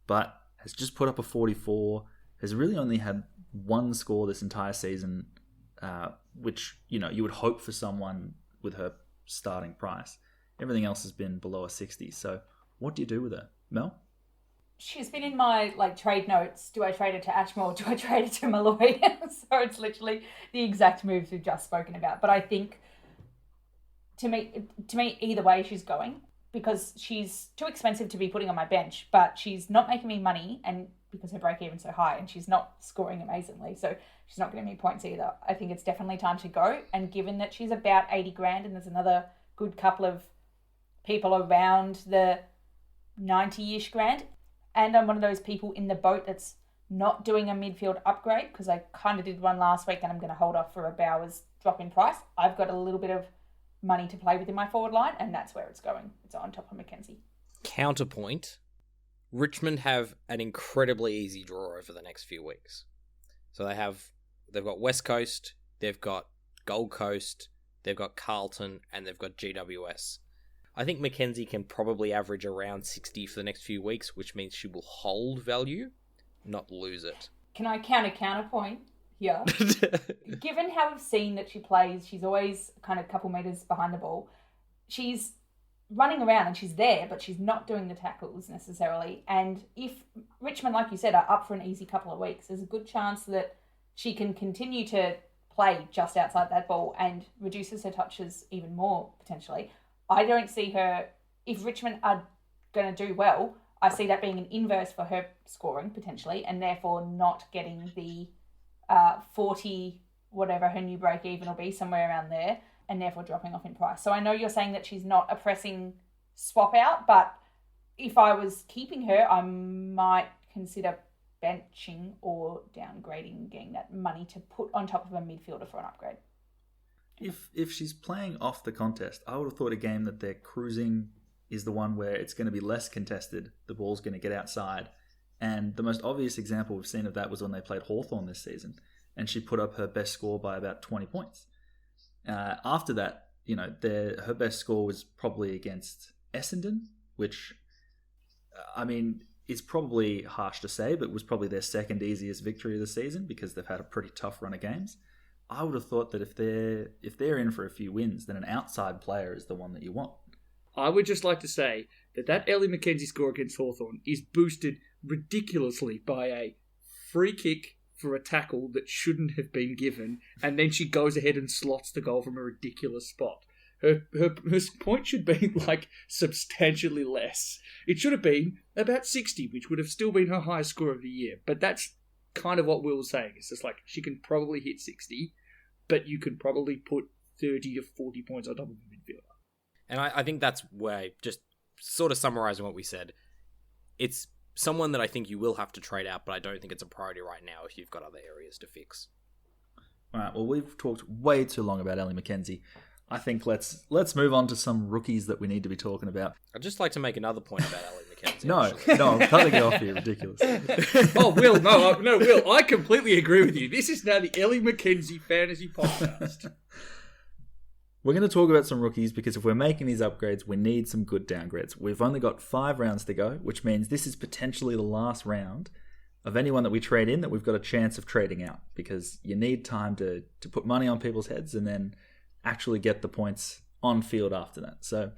but has just put up a 44, has really only had one score this entire season, which, you know, you would hope for someone with her starting price. Everything else has been below a 60. So what do you do with her? Mel? She's been in my trade notes. Do I trade her to Ashmore? Do I trade her to Malloy? So it's literally the exact moves we've just spoken about. But I think to me, either way she's going, because she's too expensive to be putting on my bench, but she's not making me money, and because her break even's so high, and she's not scoring amazingly, so she's not getting me points either. I think it's definitely time to go. And given that she's about 80 grand, and there's another good couple of people around the 90-ish grand, and I'm one of those people in the boat that's not doing a midfield upgrade, because I kind of did one last week and I'm going to hold off for a Bowers drop in price. I've got a little bit of money to play with in my forward line, and that's where it's going. It's on top of Mackenzie. Counterpoint, Richmond have an incredibly easy draw over the next few weeks. So they've got West Coast, they've got Gold Coast, they've got Carlton, and they've got GWS. I think Mackenzie can probably average around 60 for the next few weeks, which means she will hold value, not lose it. Can I counterpoint here? Given how we've seen that she plays, she's always kind of a couple metres behind the ball. She's running around and she's there, but she's not doing the tackles necessarily. And if Richmond, like you said, are up for an easy couple of weeks, there's a good chance that she can continue to play just outside that ball and reduces her touches even more, potentially. I don't see her, if Richmond are going to do well, I see that being an inverse for her scoring, potentially, and therefore not getting the 40, whatever her new break even will be, somewhere around there, and therefore dropping off in price. So I know you're saying that she's not a pressing swap out, but if I was keeping her, I might consider benching or downgrading, getting that money to put on top of a midfielder for an upgrade. If she's playing off the contest, I would have thought a game that they're cruising is the one where it's going to be less contested. The ball's going to get outside. And the most obvious example we've seen of that was when they played Hawthorn this season. And she put up her best score by about 20 points. After that, you know, her best score was probably against Essendon, which, I mean, is probably harsh to say, but was probably their second easiest victory of the season because they've had a pretty tough run of games. I would have thought that if they're in for a few wins, then an outside player is the one that you want. I would just like to say that Ellie McKenzie score against Hawthorn is boosted ridiculously by a free kick for a tackle that shouldn't have been given, and then she goes ahead and slots the goal from a ridiculous spot. Her point should be substantially less. It should have been about 60, which would have still been her highest score of the year. But that's kind of what Will was saying. It's just she can probably hit 60, but you could probably put 30 to 40 points on top of a midfielder. And I think that's where, just sort of summarising what we said, it's someone that I think you will have to trade out, but I don't think it's a priority right now if you've got other areas to fix. All right, well, we've talked way too long about Ellie McKenzie. I think let's move on to some rookies that we need to be talking about. I'd just like to make another point about Ellie McKenzie. No, I'm cutting you off here. Ridiculous. Oh, Will, no, Will, I completely agree with you. This is now the Ellie McKenzie Fantasy Podcast. We're going to talk about some rookies because if we're making these upgrades, we need some good downgrades. We've only got 5 rounds to go, which means this is potentially the last round of anyone that we trade in that we've got a chance of trading out, because you need time to put money on people's heads and then actually get the points on field after that. So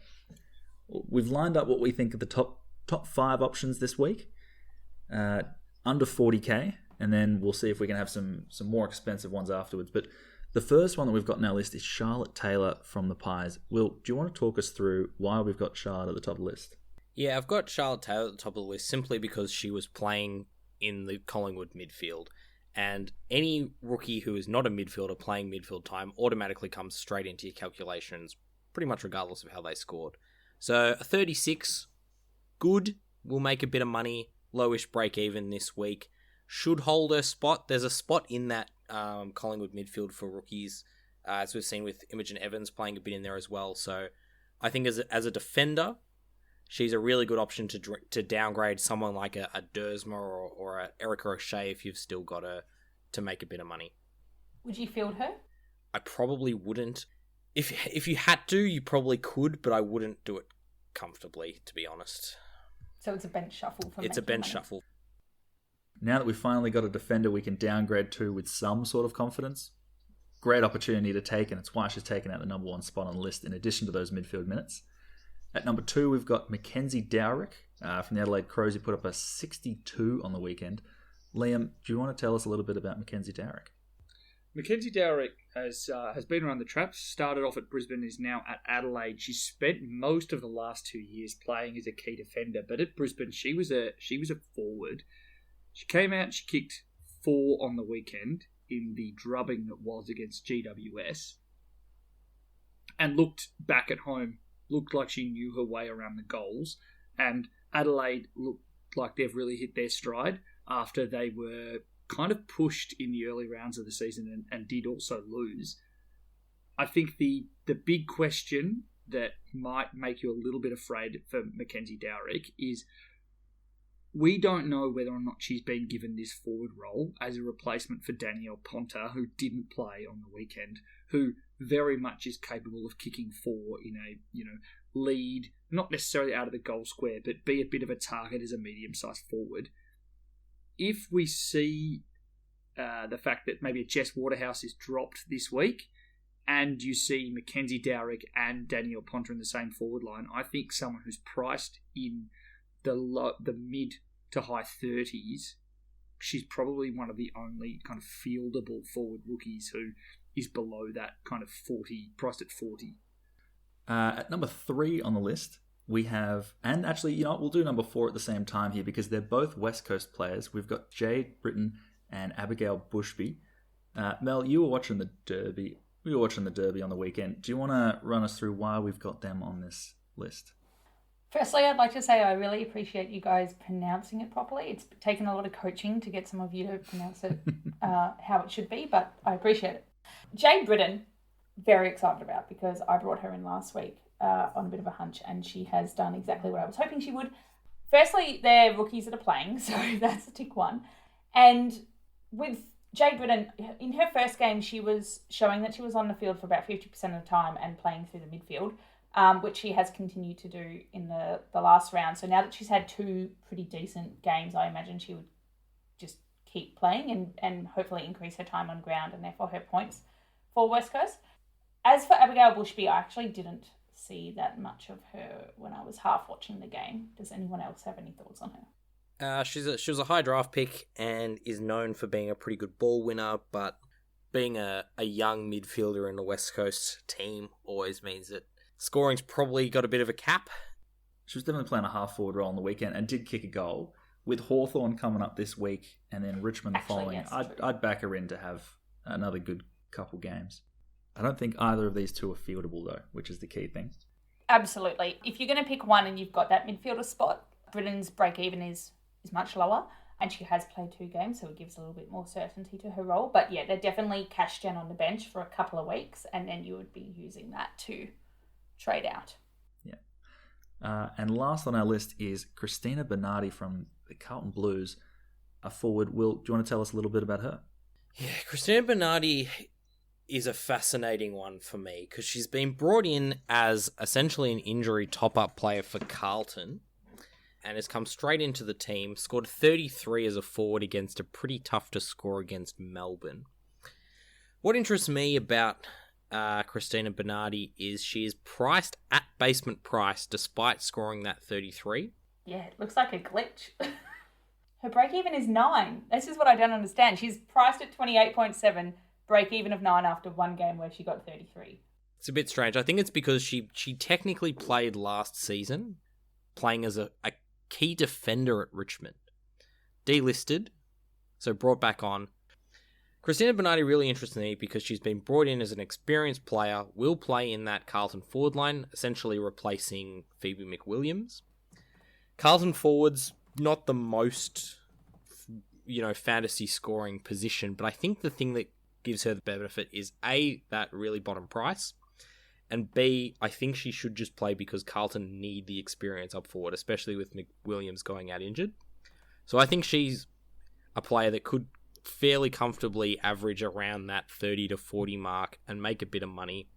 we've lined up what we think are the top 5 options this week, under 40k, and then we'll see if we can have some more expensive ones afterwards. But the first one that we've got on our list is Charlotte Taylor from the Pies. Will, do you want to talk us through why we've got Charlotte at the top of the list? Yeah, I've got Charlotte Taylor at the top of the list simply because she was playing in the Collingwood midfield. And any rookie who is not a midfielder playing midfield time automatically comes straight into your calculations, pretty much regardless of how they scored. So a 36, good, will make a bit of money, lowish break even this week. Should hold her spot. There's a spot in that Collingwood midfield for rookies, as we've seen with Imogen Evans playing a bit in there as well. So I think as a defender, she's a really good option to downgrade someone like a Dersma or a Erica O'Shea if you've still got her to make a bit of money. Would you field her? I probably wouldn't. If you had to, you probably could, but I wouldn't do it comfortably, to be honest. So it's a bench shuffle for It's a bench shuffle. Now that we've finally got a defender we can downgrade to with some sort of confidence, great opportunity to take, and it's why she's taken out the number 1 spot on the list in addition to those midfield minutes. At number 2, we've got Mackenzie Dowrick from the Adelaide Crows, who put up a 62 on the weekend. Liam, do you want to tell us a little bit about Mackenzie Dowrick? Mackenzie Dowrick has been around the traps, started off at Brisbane, is now at Adelaide. She's spent most of the last 2 years playing as a key defender, but at Brisbane she was a forward. She came out, she kicked 4 on the weekend in the drubbing that was against GWS, and looked back at home, looked like she knew her way around the goals, and Adelaide looked like they've really hit their stride after they were kind of pushed in the early rounds of the season and did also lose. I think the big question that might make you a little bit afraid for Mackenzie Dowrick is we don't know whether or not she's been given this forward role as a replacement for Danielle Ponta, who didn't play on the weekend, who very much is capable of kicking 4 in a lead, not necessarily out of the goal square, but be a bit of a target as a medium-sized forward. If we see the fact that maybe Jess Waterhouse is dropped this week, and you see Mackenzie Dowrick and Danielle Ponta in the same forward line, I think someone who's priced in the mid to high 30s, she's probably one of the only kind of fieldable forward rookies who is below that kind of 40, priced at 40. At number 3 on the list, we have, and actually, we'll do number 4 at the same time here because they're both West Coast players. We've got Jade Britton and Abigail Bushby. Mel, you were watching the Derby. We were watching the Derby on the weekend. Do you want to run us through why we've got them on this list? Firstly, I'd like to say I really appreciate you guys pronouncing it properly. It's taken a lot of coaching to get some of you to pronounce it how it should be, but I appreciate it. Jade Britton, very excited about because I brought her in last week on a bit of a hunch, and she has done exactly what I was hoping she would. Firstly, they're rookies that are playing, so that's a tick 1. And with Jade Britton, in her first game, she was showing that she was on the field for about 50% of the time and playing through the midfield, which she has continued to do in the last round. So now that she's had 2 pretty decent games, I imagine she would just keep playing and hopefully increase her time on ground and therefore her points for West Coast. As for Abigail Bushby, I actually didn't see that much of her when I was half watching the game. Does anyone else have any thoughts on her? She was a high draft pick and is known for being a pretty good ball winner, but being a young midfielder in the West Coast team always means that scoring's probably got a bit of a cap. She was definitely playing a half-forward role on the weekend and did kick a goal. With Hawthorn coming up this week and then Richmond the following, yes, I'd back her in to have another good couple games. I don't think either of these two are fieldable, though, which is the key thing. Absolutely. If you're going to pick one and you've got that midfielder spot, Britton's break-even is much lower, and she has played 2 games, so it gives a little bit more certainty to her role. But yeah, they're definitely cash gen on the bench for a couple of weeks, and then you would be using that to trade out. Yeah. And last on our list is Christina Bernardi from the Carlton Blues, a forward. Will, do you want to tell us a little bit about her? Yeah, Christina Bernardi is a fascinating one for me because she's been brought in as essentially an injury top-up player for Carlton and has come straight into the team, scored 33 as a forward against a pretty tough to score against Melbourne. What interests me about Christina Bernardi is she is priced at basement price despite scoring that 33. Yeah, it looks like a glitch. Her break-even is 9. This is what I don't understand. She's priced at 28.7, break-even of 9 after 1 game where she got 33. It's a bit strange. I think it's because she technically played last season, playing as a key defender at Richmond. Delisted, so brought back on. Christina Bernardi really interests me because she's been brought in as an experienced player, will play in that Carlton forward line, essentially replacing Phoebe McWilliams. Carlton forwards, not the most, fantasy scoring position, but I think the thing that gives her the benefit is A, that really bottom price, and B, I think she should just play because Carlton need the experience up forward, especially with McWilliams going out injured. So I think she's a player that could fairly comfortably average around that 30 to 40 mark and make a bit of money.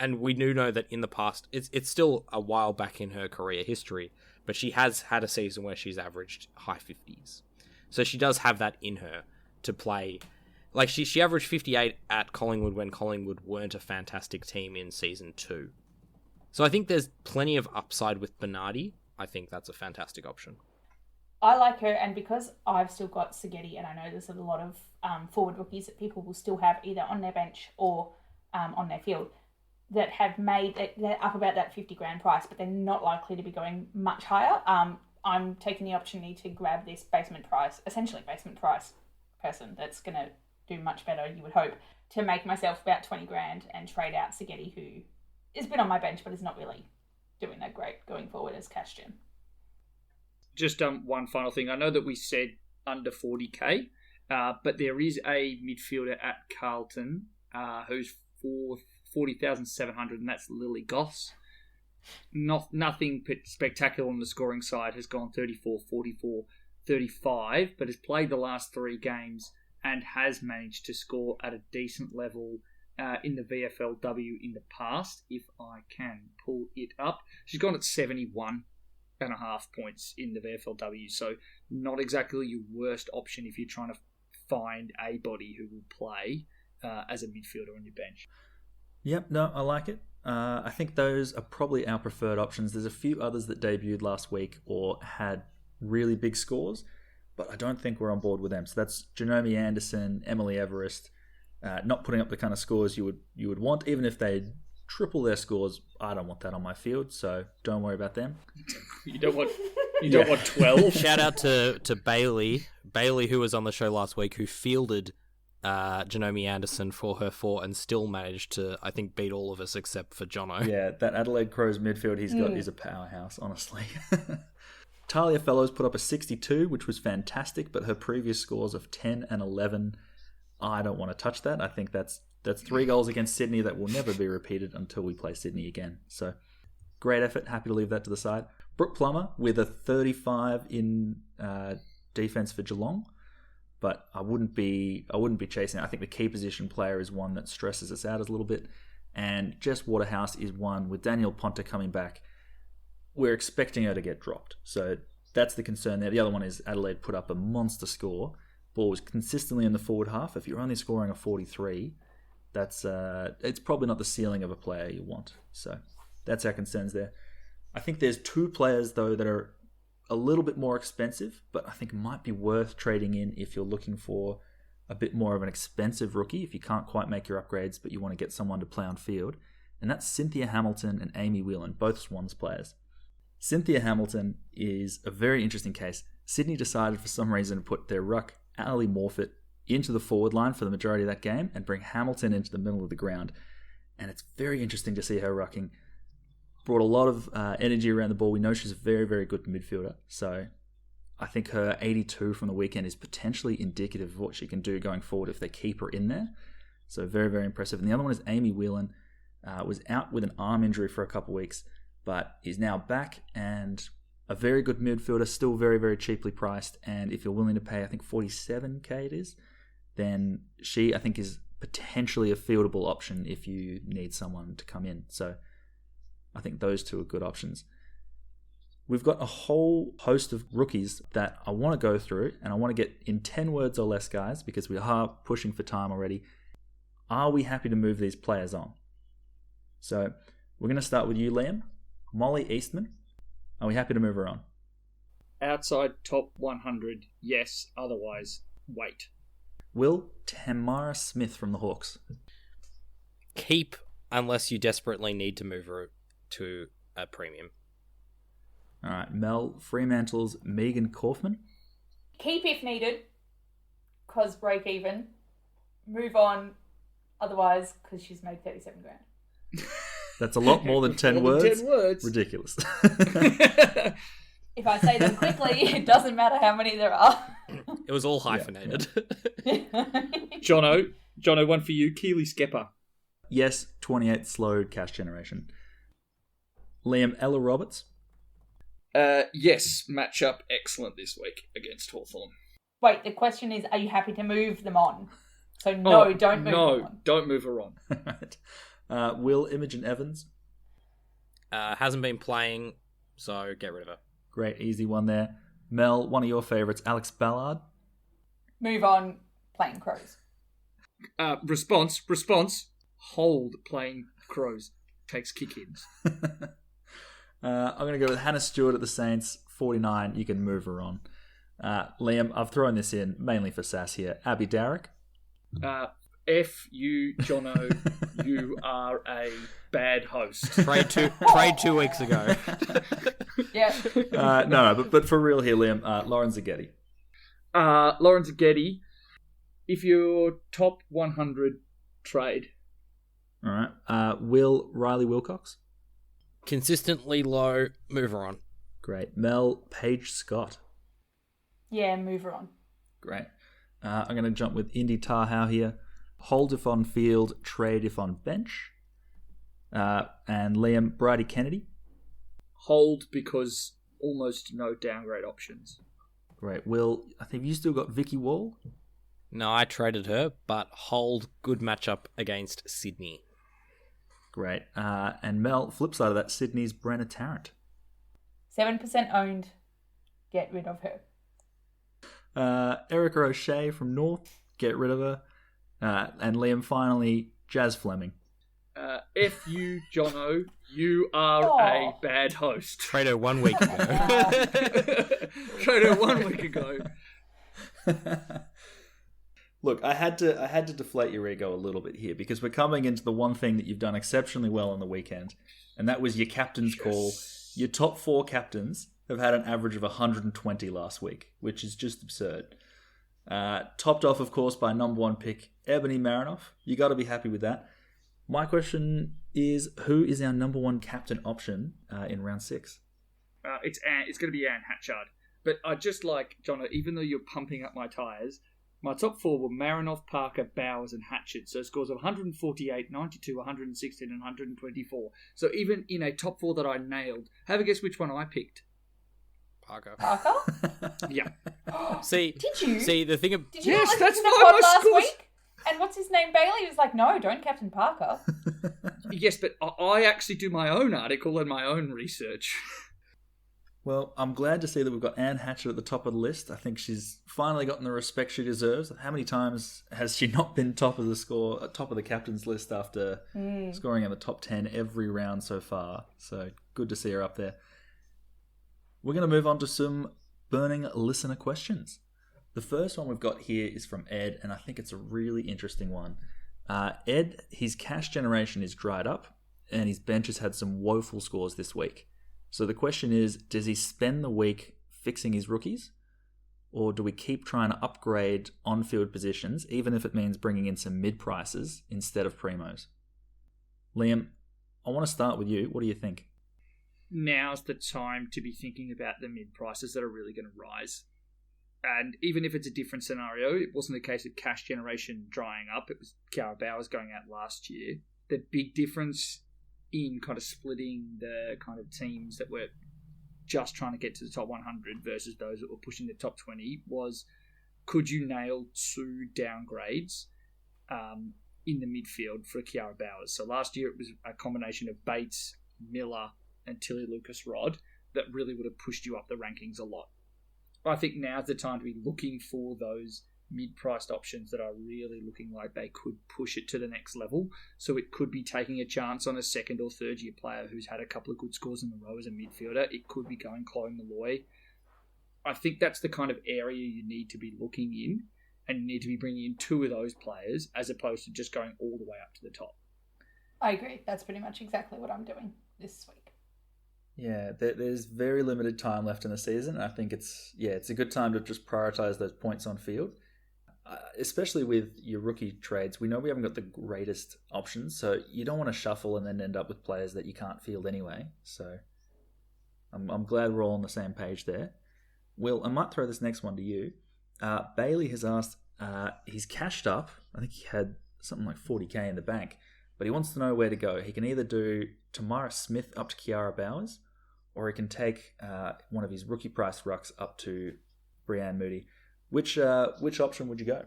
and we do know that in the past, it's still a while back in her career history, but she has had a season where she's averaged high 50s. So she does have that in her to play. Like, she averaged 58 at Collingwood when Collingwood weren't a fantastic team in Season 2. So I think there's plenty of upside with Bernardi. I think that's a fantastic option. I like her, and because I've still got Segedi, and I know there's a lot of forward rookies that people will still have either on their bench or on their field that have made it, they're up about that 50 grand price, but they're not likely to be going much higher. I'm taking the opportunity to grab this essentially basement price person that's going to do much better, you would hope, to make myself about 20 grand and trade out Segedi, who has been on my bench but is not really doing that great going forward as cash gen. Just one final thing. I know that we said under 40k, but there is a midfielder at Carlton who's for 40,700, and that's Lily Goss. Nothing spectacular on the scoring side. Has gone 34, 44, 35, but has played the last 3 games and has managed to score at a decent level in the VFLW in the past, if I can pull it up. She's gone at 71.5 points in the VFLW, so not exactly your worst option if you're trying to find a body who will play as a midfielder on your bench. Yep, no, I like it. I think those are probably our preferred options. There's a few others that debuted last week or had really big scores, but I don't think we're on board with them. So that's Janome Anderson, Emily Everest, not putting up the kind of scores you would want, even if they triple their scores. I don't want that on my field, so don't worry about them. You don't want 12. Shout out to Bailey, who was on the show last week, who fielded Janome Anderson for her 4 and still managed to, I think, beat all of us except for Jono. Yeah, that Adelaide Crows midfield he's got is a powerhouse, honestly. Talia Fellows put up a 62, which was fantastic, but her previous scores of 10 and 11, I don't want to touch that. I think that's 3 goals against Sydney that will never be repeated until we play Sydney again. So, great effort. Happy to leave that to the side. Brooke Plummer with a 35 in defense for Geelong, but I wouldn't be chasing it. I think the key position player is one that stresses us out a little bit, and Jess Waterhouse is one with Danielle Ponta coming back. We're expecting her to get dropped, so that's the concern there. The other one is Adelaide put up a monster score. Ball was consistently in the forward half. If you're only scoring a 43, that's it's probably not the ceiling of a player you want. So that's our concerns there. I think there's 2 players though that are a little bit more expensive, but I think might be worth trading in if you're looking for a bit more of an expensive rookie, if you can't quite make your upgrades but you want to get someone to play on field, and that's Cynthia Hamilton and Amy Whelan, both Swans players. Cynthia Hamilton is a very interesting case. Sydney decided for some reason to put their ruck, Ali Morfitt, into the forward line for the majority of that game and bring Hamilton into the middle of the ground. And it's very interesting to see her rucking. Brought a lot of energy around the ball. We know she's a very, very good midfielder. So I think her 82 from the weekend is potentially indicative of what she can do going forward if they keep her in there. So very, very impressive. And the other one is Amy Whelan. Was out with an arm injury for a couple of weeks, but is now back and a very good midfielder, still very, very cheaply priced. And if you're willing to pay, I think 47k it is, then she, I think, is potentially a fieldable option if you need someone to come in. So I think those 2 are good options. We've got a whole host of rookies that I want to go through, and I want to get in 10 words or less, guys, because we are pushing for time already. Are we happy to move these players on? So we're going to start with you, Liam. Molly Eastman. Are we happy to move her on? Outside top 100, yes. Otherwise, wait. Will, Tamara Smith from the Hawks. Keep, unless you desperately need to move her to a premium. All right, Mel, Fremantle's Megan Kaufman. Keep if needed, because break even. Move on, otherwise, because she's made 37 grand. That's a lot more than 10 words. 10 words. Ridiculous. If I say them quickly, it doesn't matter how many there are. It was all hyphenated. Yeah. Jono, one for you. Keely Skepper. Yes, 28 slowed cash generation. Liam, Ella Roberts. Yes, matchup excellent this week against Hawthorn. Wait, the question is, are you happy to move them on? So no, don't move them on. Don't move her on. Right. Will, Imogen Evans. Hasn't been playing, so get rid of her. Great, easy one there. Mel, one of your favourites, Alex Ballard. Move on, playing Crows. Response. Hold playing Crows. Takes kick-ins. I'm going to go with Hannah Stewart at the Saints, 49. You can move her on. Liam, I've thrown this in mainly for sass here. Abby Darrick. F you, Jono. You are a bad host. Trade 2 weeks ago. Yeah. No, but for real here, Liam, Lauren Zaghetti. Lauren Zaghetti, if you're top 100, trade. All right. Will, Riley Wilcox. Consistently low, move her on. Great. Mel, Paige Scott. Yeah, move her on. Great. I'm going to jump with Indy Tarhow here. Hold if on field, trade if on bench. And Liam, Bridie Kennedy. Hold because almost no downgrade options. Great. Will, I think you still got Vicky Wall. No, I traded her, but hold, good matchup against Sydney. Great. And Mel, flip side of that, Sydney's Brenna Tarrant. 7% owned. Get rid of her. Erica O'Shea from North. Get rid of her. And Liam, finally, Jazz Fleming. F you, Jono. You are a bad host. Trade her 1 week ago. Trade her 1 week ago. Look, I had to deflate your ego a little bit here because we're coming into the one thing that you've done exceptionally well on the weekend, and that was your captain's call. Your top 4 captains have had an average of 120 last week, which is just absurd. Topped off, of course, by number 1 pick, Ebony Marinoff. You got to be happy with that. My question is, who is our number 1 captain option in round 6? It's going to be Anne Hatchard. But I just like, Jono, even though you're pumping up my tyres, my top 4 were Marinoff, Parker, Bowers, and Hatchard. So scores of 148, 92, 116, and 124. So even in a top 4 that I nailed, have a guess which one I picked. Parker. Yeah. See, did you? See, the thing of... Did you yes, not that's listen to the why pod my last scores... week? And what's his name? Bailey was like, no, don't Captain Parker. Yes, but I actually do my own article and my own research. Well, I'm glad to see that we've got Anne Hatchard at the top of the list. I think she's finally gotten the respect she deserves. How many times has she not been top of the captain's list after scoring in the top 10 every round so far? So good to see her up there. We're going to move on to some burning listener questions. The first one we've got here is from Ed, and I think it's a really interesting one. Ed, his cash generation is dried up, and his bench has had some woeful scores this week. So the question is, does he spend the week fixing his rookies? Or do we keep trying to upgrade on-field positions, even if it means bringing in some mid-prices instead of primos? Liam, I want to start with you. What do you think? Now's the time to be thinking about the mid-prices that are really going to rise. And even if it's a different scenario, it wasn't a case of cash generation drying up. It was Kiara Bowers going out last year. The big difference in kind of splitting the kind of teams that were just trying to get to the top 100 versus those that were pushing the top 20 was, could you nail 2 downgrades in the midfield for Kiara Bowers? So last year it was a combination of Bates, Miller, and Tilly Lucas-Rod that really would have pushed you up the rankings a lot. I think now's the time to be looking for those mid-priced options that are really looking like they could push it to the next level. So it could be taking a chance on a second or third year player who's had a couple of good scores in a row as a midfielder. It could be going Chloe Malloy. I think that's the kind of area you need to be looking in, and you need to be bringing in 2 of those players as opposed to just going all the way up to the top. I agree. That's pretty much exactly what I'm doing this week. Yeah, there's very limited time left in the season. I think it's a good time to just prioritize those points on field, especially with your rookie trades. We know we haven't got the greatest options, so you don't want to shuffle and then end up with players that you can't field anyway. So I'm glad we're all on the same page there. Will, I might throw this next one to you. Bailey has asked, he's cashed up. I think he had something like 40k in the bank, but he wants to know where to go. He can either do Tamara Smith up to Kiara Bowers, or he can take one of his rookie price rucks up to Brianne Moody. Which option would you go?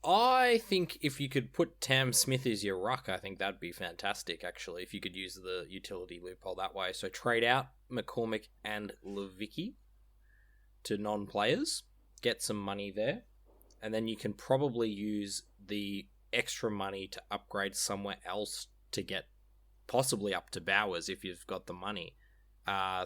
I think if you could put Tam Smith as your ruck, I think that'd be fantastic, actually, if you could use the utility loophole that way. So trade out McCormick and Levicki to non-players, get some money there, and then you can probably use the extra money to upgrade somewhere else to get possibly up to Bowers if you've got the money,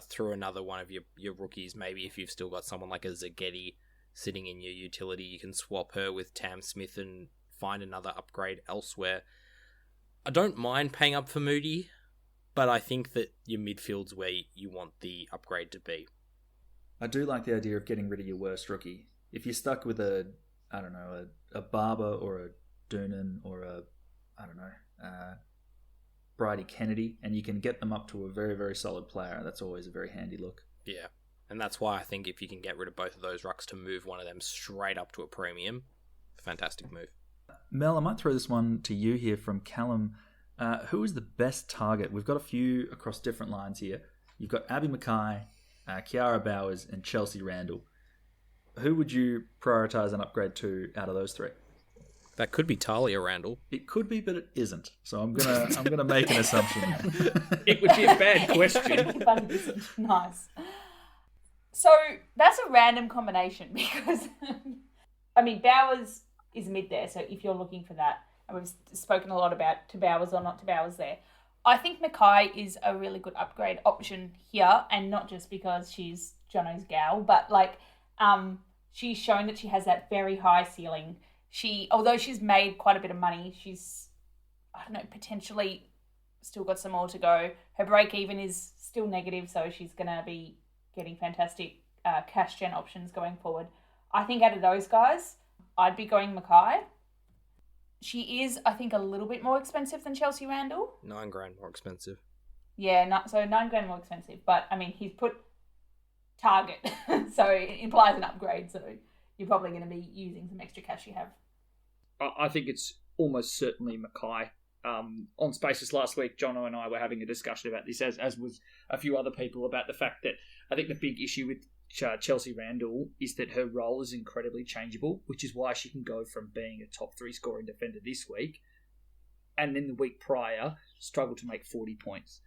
through another one of your rookies. Maybe if you've still got someone like a Zagetti sitting in your utility, you can swap her with Tam Smith and find another upgrade elsewhere. I don't mind paying up for Moody, but I think that your midfield's where you want the upgrade to be. I do like the idea of getting rid of your worst rookie. If you're stuck with a Barber or a Doonan or Bridie Kennedy, and you can get them up to a very, very solid player, that's always a very handy look. Yeah. And that's why I think if you can get rid of both of those rucks to move one of them straight up to a premium, fantastic move. Mel, I might throw this one to you here from Callum. Who is the best target? We've got a few across different lines here. You've got Abby Mackay, Kiara Bowers, and Chelsea Randall. Who would you prioritise an upgrade to out of those three? That could be Talia Randall. It could be, but it isn't. So I'm gonna make an assumption. It would be a bad question. But it isn't. Nice. So that's a random combination because, Bowers is mid there. So if you're looking for that, and we've spoken a lot about to Bowers or not to Bowers there, I think Mackay is a really good upgrade option here, and not just because she's Jono's gal, but she's shown that she has that very high ceiling. Although she's made quite a bit of money, she's, potentially still got some more to go. Her break even is still negative, so she's going to be getting fantastic cash gen options going forward. I think out of those guys, I'd be going Mackay. She is, I think, a little bit more expensive than Chelsea Randall. $9,000 more expensive. Yeah, so $9,000 more expensive. But, he's put target, so it implies an upgrade. So you're probably going to be using some extra cash you have. I think it's almost certainly Mackay. On Spaces last week, Jono and I were having a discussion about this, as was a few other people, about the fact that I think the big issue with Chelsea Randall is that her role is incredibly changeable, which is why she can go from being a top 3 scoring defender this week and then the week prior struggle to make 40 points.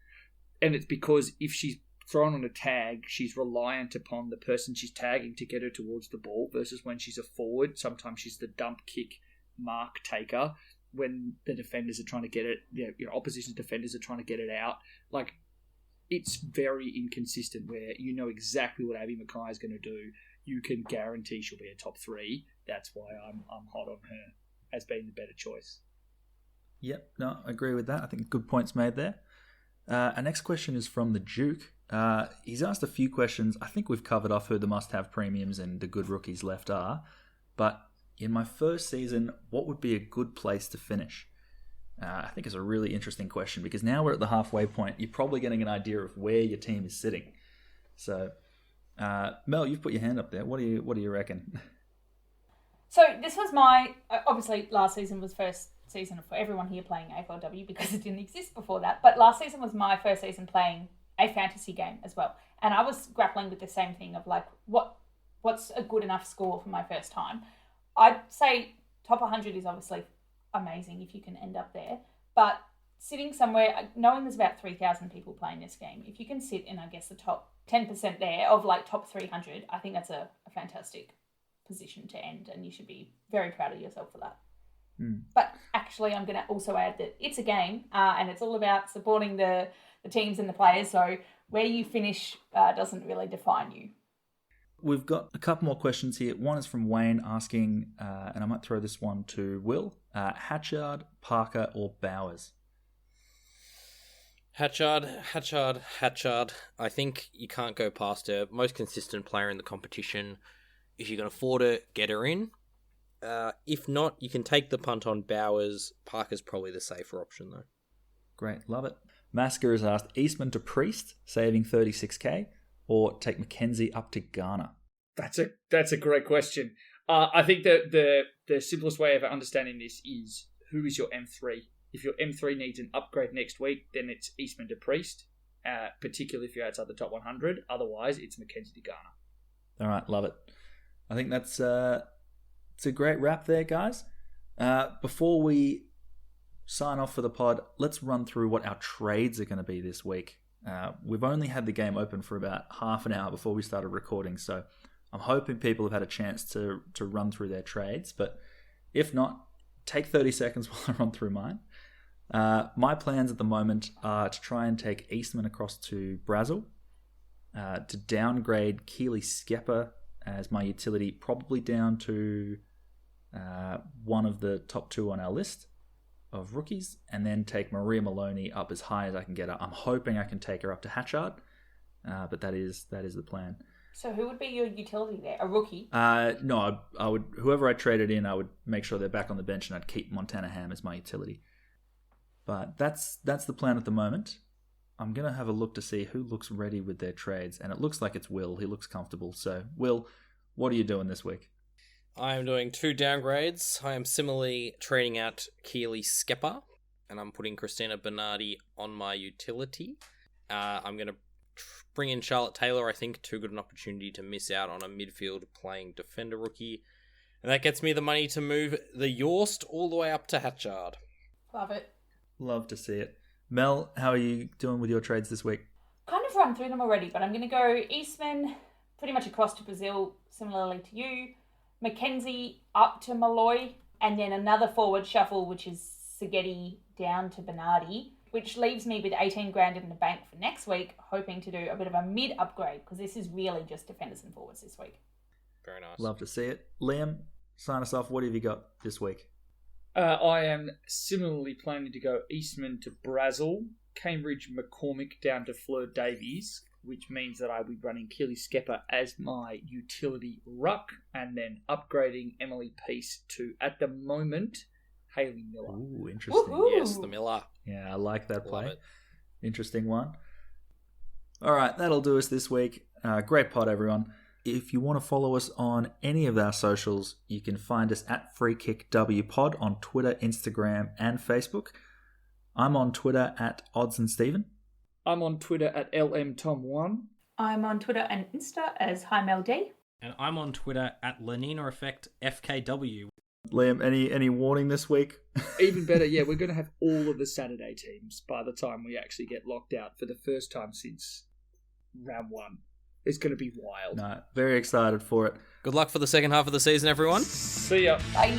And it's because if she's thrown on a tag, she's reliant upon the person she's tagging to get her towards the ball, versus when she's a forward, sometimes she's the dump kick mark taker when the defenders are trying to get it, opposition defenders are trying to get it out. It's very inconsistent where you know exactly what Abby Mackay is going to do. You can guarantee she'll be a top 3. That's why I'm hot on her as being the better choice. Yep, no, I agree with that. I think good points made there. Our next question is from the Duke. He's asked a few questions. I think we've covered off who the must-have premiums and the good rookies left are. But in my first season, what would be a good place to finish? I think it's a really interesting question because now we're at the halfway point. You're probably getting an idea of where your team is sitting. So, Mel, you've put your hand up there. What do you reckon? So this was obviously last season was first season for everyone here playing AFLW because it didn't exist before that. But last season was my first season playing a fantasy game as well. And I was grappling with the same thing of what's a good enough score for my first time. I'd say top 100 is obviously amazing if you can end up there. But sitting somewhere, knowing there's about 3,000 people playing this game, if you can sit in, I guess, the top 10% there of top 300, I think that's a fantastic position to end, and you should be very proud of yourself for that. But actually, I'm going to also add that it's a game, and it's all about supporting the teams and the players. So where you finish doesn't really define you. We've got a couple more questions here. One is from Wayne asking, and I might throw this one to Will, Hatchard, Parker, or Bowers? Hatchard. I think you can't go past her. Most consistent player in the competition. If you can afford it, get her in. If not, you can take the punt on Bowers. Parker's probably the safer option, though. Great, love it. Masker has asked Eastman to Priest, saving 36k, or take Mackenzie up to Garner? That's a great question. I think that the simplest way of understanding this is who is your M3. If your M3 needs an upgrade next week, then it's Eastman to Priest, particularly if you're outside the top 100. Otherwise, it's Mackenzie to Garner. All right, love it. I think that's it's a great wrap there, guys. Before we sign off for the pod, let's run through what our trades are going to be this week. We've only had the game open for about half an hour before we started recording, so I'm hoping people have had a chance to run through their trades, but if not, take 30 seconds while I run through mine. My plans at the moment are to try and take Eastman across to Brazil, to downgrade Keely Skepper as my utility, probably down to one of the top 2 on our list of rookies, and then take Maria Maloney up as high as I can get her. I'm hoping I can take her up to Hatchard, but that is the plan. So who would be your utility there? A rookie? No, I would. Whoever I traded in, I would make sure they're back on the bench, and I'd keep Montana Ham as my utility. But that's the plan at the moment. I'm going to have a look to see who looks ready with their trades, and it looks like it's Will. He looks comfortable. So, Will, what are you doing this week? I am doing 2 downgrades. I am similarly trading out Keely Skepper, and I'm putting Christina Bernardi on my utility. I'm going to bring in Charlotte Taylor, I think, too good an opportunity to miss out on a midfield playing defender rookie. And that gets me the money to move the Yorst all the way up to Hatchard. Love it. Love to see it. Mel, how are you doing with your trades this week? Kind of run through them already, but I'm going to go Eastman pretty much across to Brazil, similarly to you. Mackenzie up to Malloy, and then another forward shuffle, which is Seghetti down to Bernardi, which leaves me with 18 grand in the bank for next week, hoping to do a bit of a mid upgrade, because this is really just defenders and forwards this week. Very nice. Love to see it. Liam, sign us off. What have you got this week? I am similarly planning to go Eastman to Brazil, Cambridge McCormick down to Fleur Davies, which means that I'll be running Keely Skepper as my utility ruck, and then upgrading Emily Peace to, at the moment, Hayley Miller. Ooh, interesting. Woohoo! Yes, the Miller. Yeah, I like that play. Love it. Interesting one. All right, that'll do us this week. Great pod, everyone. If you want to follow us on any of our socials, you can find us at FreeKickWPod on Twitter, Instagram, and Facebook. I'm on Twitter at OddsandSteven. I'm on Twitter at LMTom1. I'm on Twitter and Insta as HiMelD. And I'm on Twitter at LeninaEffectFKW. Liam, any warning this week? Even better, yeah, we're going to have all of the Saturday teams by the time we actually get locked out for the first time since round 1. It's going to be wild. No, very excited for it. Good luck for the second half of the season, everyone. See ya. Bye.